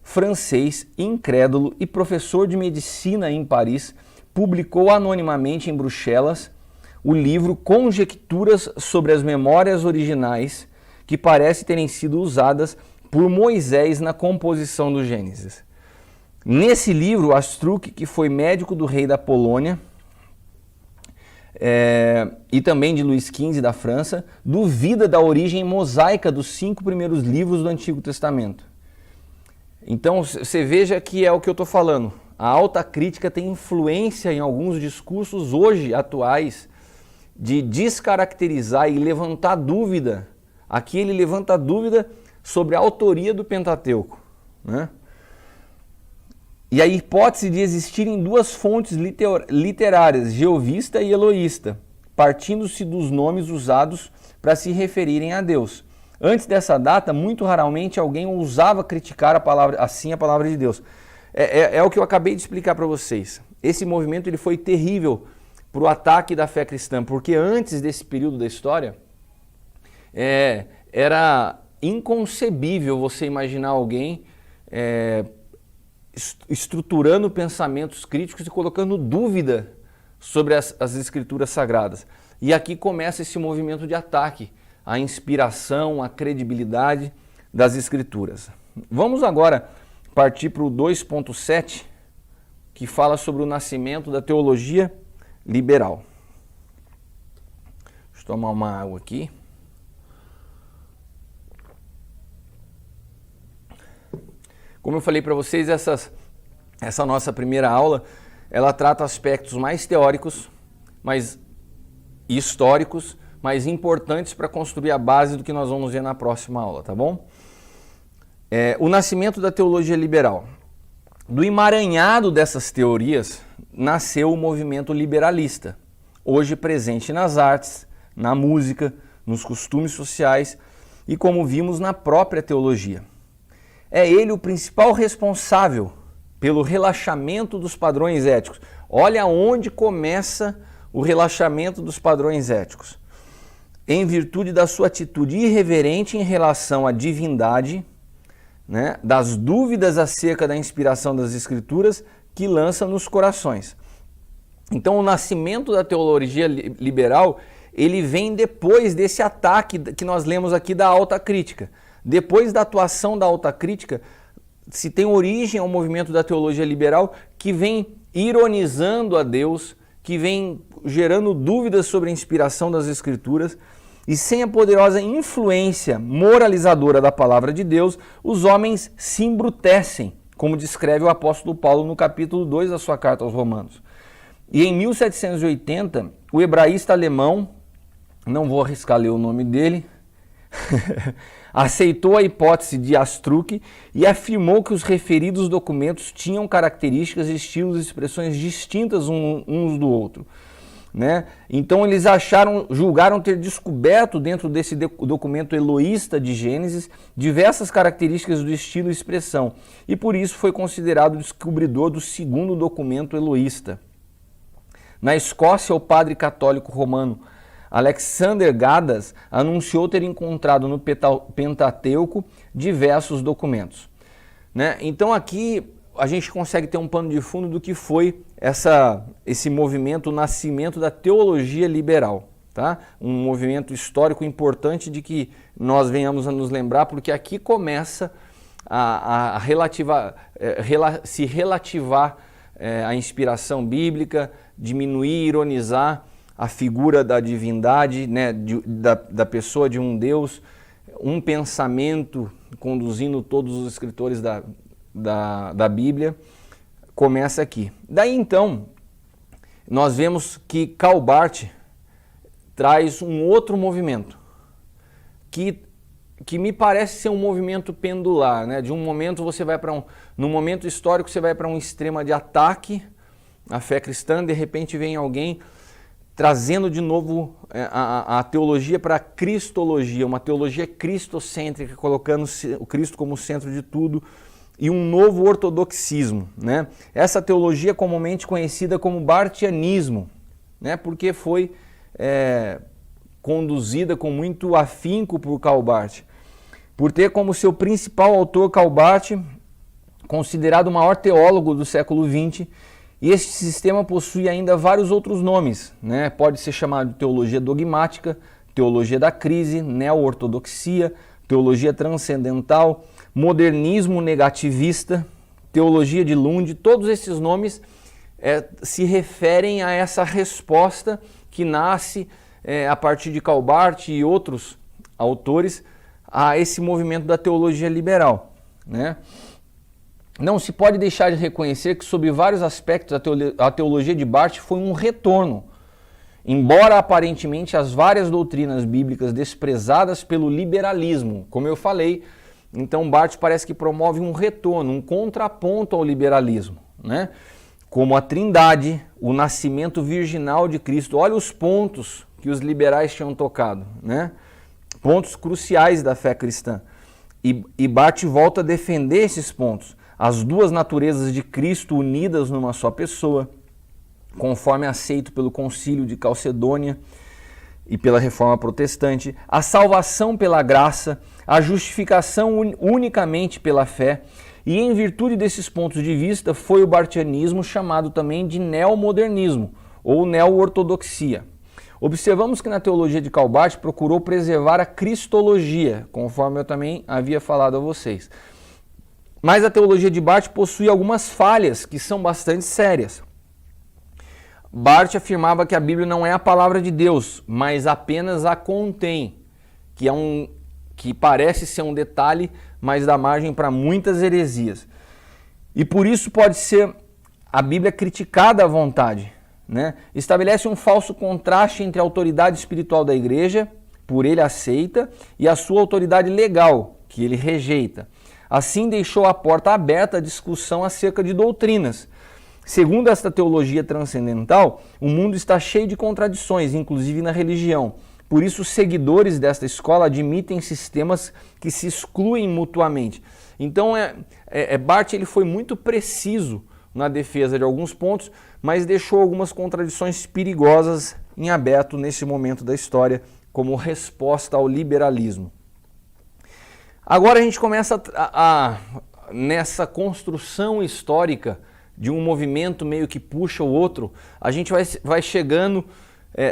francês, incrédulo e professor de medicina em Paris, publicou anonimamente em Bruxelas o livro Conjecturas sobre as Memórias Originais, que parece terem sido usadas por Moisés na composição do Gênesis. Nesse livro, Astruc, que foi médico do rei da Polônia e também de Luís XV da França, duvida da origem mosaica dos 5 primeiros livros do Antigo Testamento. Então você veja que é o que eu estou falando. A alta crítica tem influência em alguns discursos hoje atuais de descaracterizar e levantar dúvida. Aqui ele levanta dúvida sobre a autoria do Pentateuco, né? E a hipótese de existirem 2 fontes literárias, jeovista e eloísta, partindo-se dos nomes usados para se referirem a Deus. Antes dessa data, muito raramente alguém ousava criticar a palavra de Deus. É o que eu acabei de explicar para vocês. Esse movimento ele foi terrível para o ataque da fé cristã, porque antes desse período da história, era inconcebível você imaginar alguém estruturando pensamentos críticos e colocando dúvida sobre as escrituras sagradas. E aqui começa esse movimento de ataque à inspiração, à credibilidade das escrituras. Vamos agora partir para o 2.7, que fala sobre o nascimento da teologia liberal. Deixa eu tomar uma água aqui. Como eu falei para vocês, essa nossa primeira aula, ela trata aspectos mais teóricos, mais históricos, mais importantes para construir a base do que nós vamos ver na próxima aula, tá bom? O nascimento da teologia liberal. Do emaranhado dessas teorias, nasceu o movimento liberalista, hoje presente nas artes, na música, nos costumes sociais e, como vimos, na própria teologia. É ele o principal responsável pelo relaxamento dos padrões éticos. Olha onde começa o relaxamento dos padrões éticos. Em virtude da sua atitude irreverente em relação à divindade, né, das dúvidas acerca da inspiração das Escrituras que lança nos corações. Então o nascimento da teologia liberal, ele vem depois desse ataque que nós lemos aqui da alta crítica. Depois da atuação da alta crítica, se tem origem ao movimento da teologia liberal que vem ironizando a Deus, que vem gerando dúvidas sobre a inspiração das Escrituras, e sem a poderosa influência moralizadora da palavra de Deus, os homens se embrutecem, como descreve o apóstolo Paulo no capítulo 2 da sua carta aos Romanos. E em 1780, o hebraísta alemão, não vou arriscar ler o nome dele, aceitou a hipótese de Astruc e afirmou que os referidos documentos tinham características, estilos e expressões distintas uns do outro, né? Então eles julgaram ter descoberto dentro desse documento eloísta de Gênesis diversas características do estilo e expressão, e por isso foi considerado o descobridor do segundo documento eloísta. Na Escócia, o padre católico romano Alexander Gadas anunciou ter encontrado no Pentateuco diversos documentos, né? Então aqui a gente consegue ter um pano de fundo do que foi esse movimento, o nascimento da teologia liberal, tá? Um movimento histórico importante de que nós venhamos a nos lembrar, porque aqui começa se relativar a inspiração bíblica, diminuir, ironizar a figura da divindade, né, da pessoa de um Deus, um pensamento conduzindo todos os escritores da Bíblia, começa aqui. Daí então, nós vemos que Karl Barth traz um outro movimento, que me parece ser um movimento pendular, né? De um momento você vai para no momento histórico você vai para um extremo de ataque à fé cristã, de repente vem alguém trazendo de novo a teologia para a cristologia, uma teologia cristocêntrica, colocando o Cristo como centro de tudo, e um novo ortodoxismo, né? Essa teologia comumente conhecida como barthianismo, né? Porque foi conduzida com muito afinco por Karl Barth, por ter como seu principal autor Karl Barth, considerado o maior teólogo do século XX, e este sistema possui ainda vários outros nomes, né? Pode ser chamado de teologia dogmática, teologia da crise, neo-ortodoxia, teologia transcendental, modernismo negativista, teologia de Lund. Todos esses nomes se referem a essa resposta que nasce a partir de Karl Barth e outros autores a esse movimento da teologia liberal, né? Não se pode deixar de reconhecer que, sob vários aspectos, a teologia de Barth foi um retorno, embora aparentemente as várias doutrinas bíblicas desprezadas pelo liberalismo, como eu falei. Então Barth parece que promove um retorno, um contraponto ao liberalismo, né? Como a Trindade, o nascimento virginal de Cristo. Olha os pontos que os liberais tinham tocado, né? Pontos cruciais da fé cristã. E Barth volta a defender esses pontos. As duas naturezas de Cristo unidas numa só pessoa, conforme aceito pelo Concílio de Calcedônia e pela Reforma Protestante, a salvação pela graça, a justificação unicamente pela fé, e em virtude desses pontos de vista foi o barthianismo chamado também de neomodernismo ou neo-ortodoxia. Observamos que na teologia de Karl Barth procurou preservar a cristologia, conforme eu também havia falado a vocês. Mas a teologia de Barth possui algumas falhas que são bastante sérias. Barth afirmava que a Bíblia não é a palavra de Deus, mas apenas a contém, que parece ser um detalhe, mas dá margem para muitas heresias. E por isso pode ser a Bíblia criticada à vontade, né? Estabelece um falso contraste entre a autoridade espiritual da igreja, por ele aceita, e a sua autoridade legal, que ele rejeita. Assim deixou a porta aberta à discussão acerca de doutrinas. Segundo esta teologia transcendental, o mundo está cheio de contradições, inclusive na religião. Por isso, os seguidores desta escola admitem sistemas que se excluem mutuamente. Então, Barth ele foi muito preciso na defesa de alguns pontos, mas deixou algumas contradições perigosas em aberto nesse momento da história, como resposta ao liberalismo. Agora a gente começa nessa construção histórica de um movimento meio que puxa o outro, a gente vai chegando...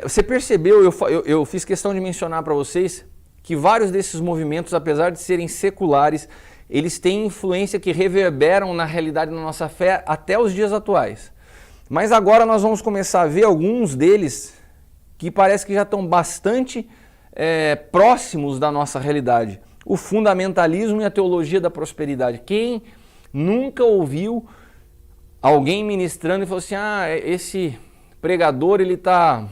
você percebeu, eu fiz questão de mencionar para vocês, que vários desses movimentos, apesar de serem seculares, eles têm influência que reverberam na realidade da nossa fé até os dias atuais. Mas agora nós vamos começar a ver alguns deles que parece que já estão bastante próximos da nossa realidade. O fundamentalismo e a teologia da prosperidade. Quem nunca ouviu alguém ministrando e falou assim, esse pregador ele está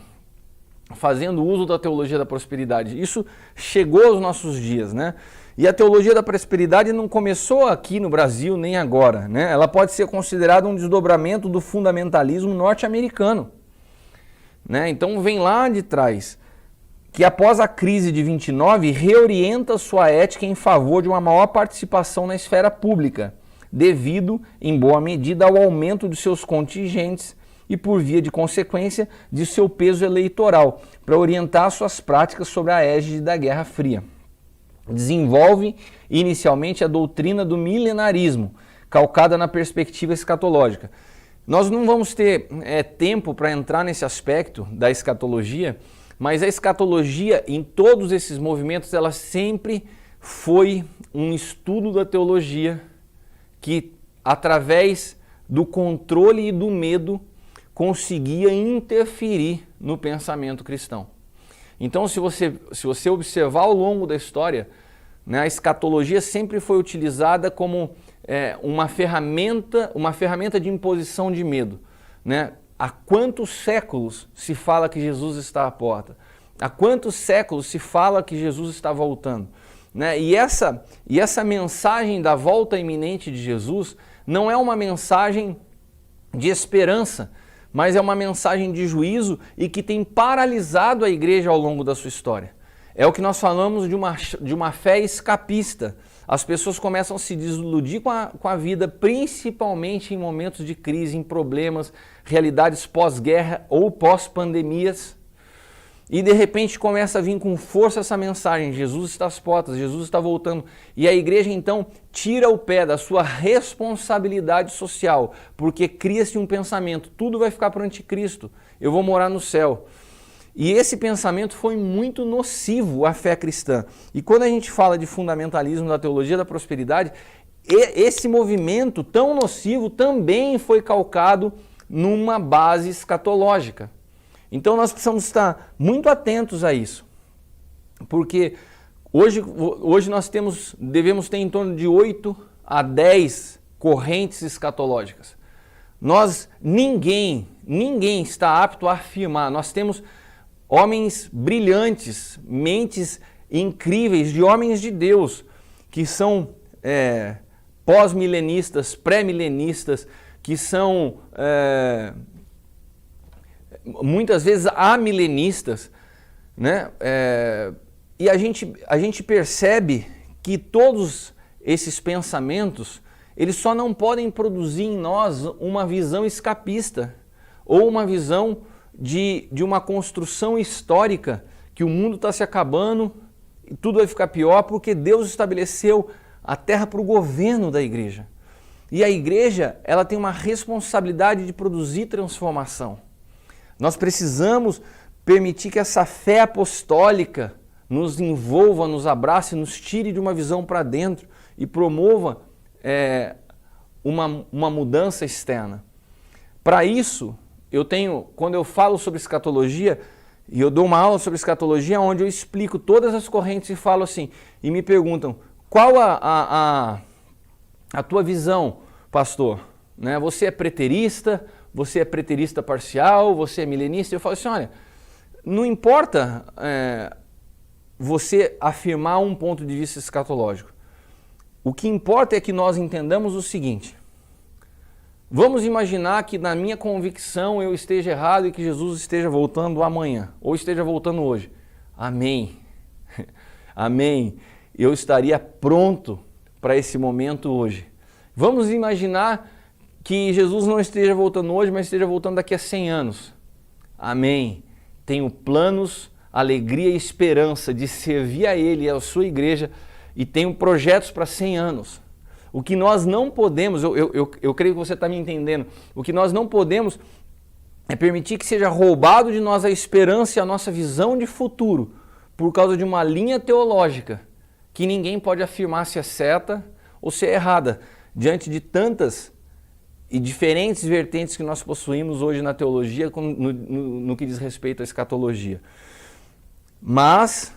fazendo uso da teologia da prosperidade? Isso chegou aos nossos dias, né? E a teologia da prosperidade não começou aqui no Brasil nem agora, né? Ela pode ser considerada um desdobramento do fundamentalismo norte-americano, né? Então vem lá de trás, que após a crise de 29 reorienta sua ética em favor de uma maior participação na esfera pública, devido, em boa medida, ao aumento de seus contingentes e, por via de consequência, de seu peso eleitoral, para orientar suas práticas sobre a égide da Guerra Fria. Desenvolve inicialmente a doutrina do milenarismo, calcada na perspectiva escatológica. Nós não vamos ter tempo para entrar nesse aspecto da escatologia, mas a escatologia, em todos esses movimentos, ela sempre foi um estudo da teologia que, através do controle e do medo, conseguia interferir no pensamento cristão. Então, se você observar ao longo da história, né, a escatologia sempre foi utilizada como uma ferramenta de imposição de medo, né? Há quantos séculos se fala que Jesus está à porta? Há quantos séculos se fala que Jesus está voltando? Né? E essa mensagem da volta iminente de Jesus não é uma mensagem de esperança, mas é uma mensagem de juízo e que tem paralisado a igreja ao longo da sua história. É o que nós falamos de uma fé escapista. As pessoas começam a se desiludir com a vida, principalmente em momentos de crise, em problemas, realidades pós-guerra ou pós-pandemias. E de repente começa a vir com força essa mensagem: Jesus está às portas, Jesus está voltando. E a igreja então tira o pé da sua responsabilidade social, porque cria-se um pensamento: tudo vai ficar para o anticristo, eu vou morar no céu. E esse pensamento foi muito nocivo à fé cristã. E quando a gente fala de fundamentalismo da teologia da prosperidade, esse movimento tão nocivo também foi calcado numa base escatológica. Então nós precisamos estar muito atentos a isso, porque hoje nós devemos ter em torno de 8 a 10 correntes escatológicas. Ninguém está apto a afirmar. Nós temos homens brilhantes, mentes incríveis, de homens de Deus, que são pós-milenistas, pré-milenistas, que são muitas vezes amilenistas, né? E a gente percebe que todos esses pensamentos, eles só não podem produzir em nós uma visão escapista ou uma visão de uma construção histórica que o mundo está se acabando e tudo vai ficar pior, porque Deus estabeleceu a terra para o governo da igreja. E a igreja, ela tem uma responsabilidade de produzir transformação. Nós precisamos permitir que essa fé apostólica nos envolva, nos abrace, nos tire de uma visão para dentro e promova uma mudança externa. Para isso, quando eu falo sobre escatologia, e eu dou uma aula sobre escatologia onde eu explico todas as correntes e falo assim, e me perguntam: qual a tua visão, pastor? Né? Você é preterista? Você é preterista parcial? Você é milenista? Eu falo assim: olha, não importa você afirmar um ponto de vista escatológico. O que importa é que nós entendamos o seguinte: vamos imaginar que na minha convicção eu esteja errado e que Jesus esteja voltando amanhã, ou esteja voltando hoje. Amém. Amém. Eu estaria pronto para esse momento hoje. Vamos imaginar que Jesus não esteja voltando hoje, mas esteja voltando daqui a 100 anos. Amém. Tenho planos, alegria e esperança de servir a Ele e a sua igreja, e tenho projetos para 100 anos. O que nós não podemos, eu creio que você está me entendendo, o que nós não podemos é permitir que seja roubado de nós a esperança e a nossa visão de futuro por causa de uma linha teológica que ninguém pode afirmar se é certa ou se é errada, diante de tantas e diferentes vertentes que nós possuímos hoje na teologia no que diz respeito à escatologia. Mas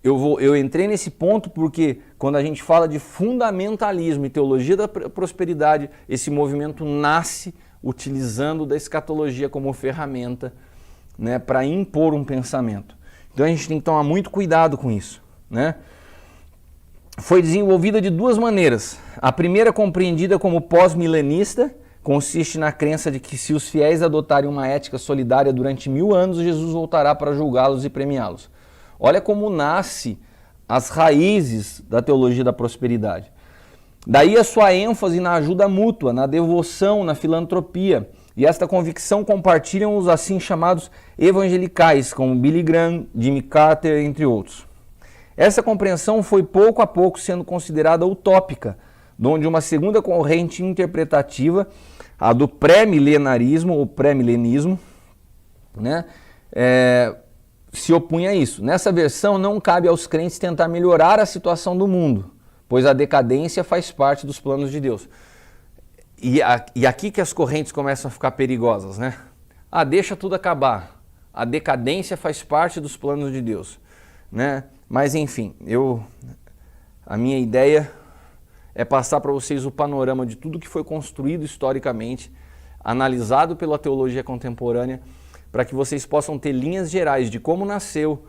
eu entrei nesse ponto porque quando a gente fala de fundamentalismo e teologia da prosperidade, esse movimento nasce utilizando da escatologia como ferramenta, né, para impor um pensamento. Então a gente tem que tomar muito cuidado com isso, né? Foi desenvolvida de duas maneiras. A primeira, compreendida como pós-milenista, consiste na crença de que se os fiéis adotarem uma ética solidária durante 1000 anos, Jesus voltará para julgá-los e premiá-los. Olha como nasce as raízes da teologia da prosperidade. Daí a sua ênfase na ajuda mútua, na devoção, na filantropia. E esta convicção compartilham os assim chamados evangelicais, como Billy Graham, Jimmy Carter, entre outros. Essa compreensão foi pouco a pouco sendo considerada utópica, onde uma segunda corrente interpretativa, a do pré-milenarismo ou pré-milenismo, né, se opunha a isso. Nessa versão, não cabe aos crentes tentar melhorar a situação do mundo, pois a decadência faz parte dos planos de Deus. E aqui que as correntes começam a ficar perigosas, né? Deixa tudo acabar. A decadência faz parte dos planos de Deus, né? Mas enfim, a minha ideia é passar para vocês o panorama de tudo que foi construído historicamente, analisado pela teologia contemporânea, para que vocês possam ter linhas gerais de como nasceu,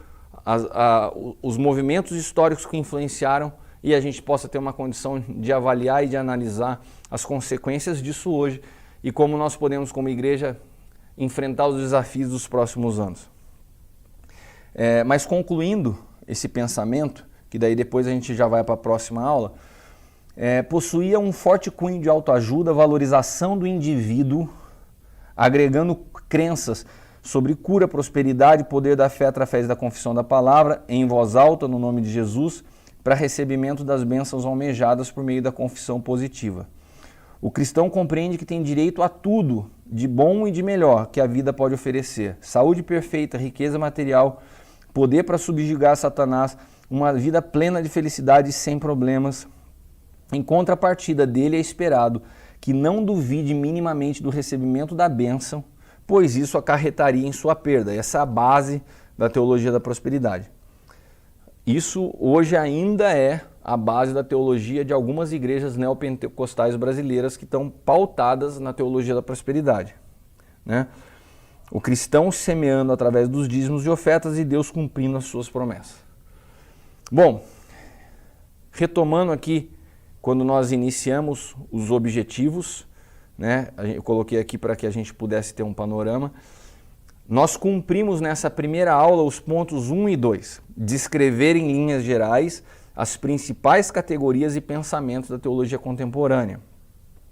os movimentos históricos que influenciaram, e a gente possa ter uma condição de avaliar e de analisar as consequências disso hoje e como nós podemos, como igreja, enfrentar os desafios dos próximos anos. Mas concluindo esse pensamento, que daí depois a gente já vai para a próxima aula, possuía um forte cunho de autoajuda, valorização do indivíduo, agregando crenças sobre cura, prosperidade, poder da fé através da confissão da palavra, em voz alta, no nome de Jesus, para recebimento das bênçãos almejadas por meio da confissão positiva. O cristão compreende que tem direito a tudo de bom e de melhor que a vida pode oferecer. Saúde perfeita, riqueza material, poder para subjugar Satanás, uma vida plena de felicidade sem problemas. Em contrapartida dele é esperado que não duvide minimamente do recebimento da bênção, pois isso acarretaria em sua perda. Essa é a base da teologia da prosperidade. Isso hoje ainda é a base da teologia de algumas igrejas neopentecostais brasileiras que estão pautadas na teologia da prosperidade, né? O cristão semeando através dos dízimos e ofertas e Deus cumprindo as suas promessas. Bom, retomando aqui, quando nós iniciamos os objetivos, né? Eu coloquei aqui para que a gente pudesse ter um panorama. Nós cumprimos nessa primeira aula os pontos 1 e 2, descrever em linhas gerais as principais categorias e pensamentos da teologia contemporânea.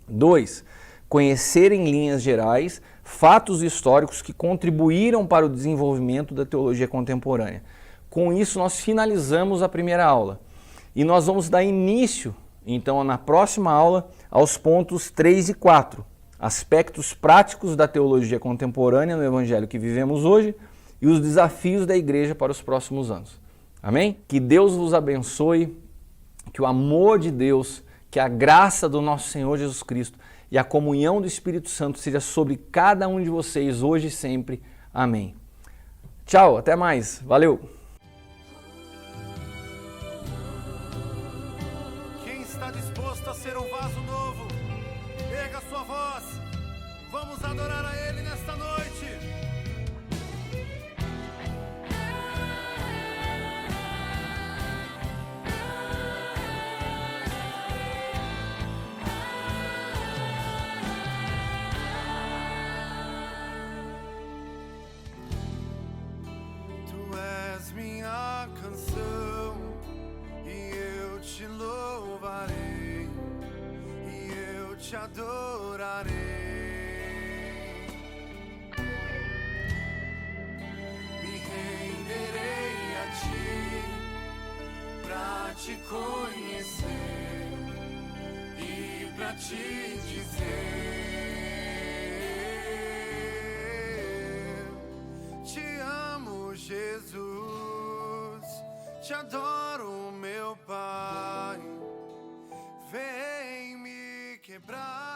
2, conhecer em linhas gerais fatos históricos que contribuíram para o desenvolvimento da teologia contemporânea. Com isso, nós finalizamos a primeira aula e nós vamos dar início, então, na próxima aula, aos pontos 3 e 4. Aspectos práticos da teologia contemporânea no evangelho que vivemos hoje e os desafios da igreja para os próximos anos. Amém? Que Deus vos abençoe, que o amor de Deus, que a graça do nosso Senhor Jesus Cristo e a comunhão do Espírito Santo seja sobre cada um de vocês hoje e sempre. Amém. Tchau, até mais. Valeu! Quem está disposto a ser um vaso novo, erga sua voz. Vamos adorar a Ele nesta noite. Tu és minha canção e eu te louvarei e eu te adorarei. Pra te conhecer e pra te dizer, te amo, Jesus, te adoro, meu Pai, vem me quebrar.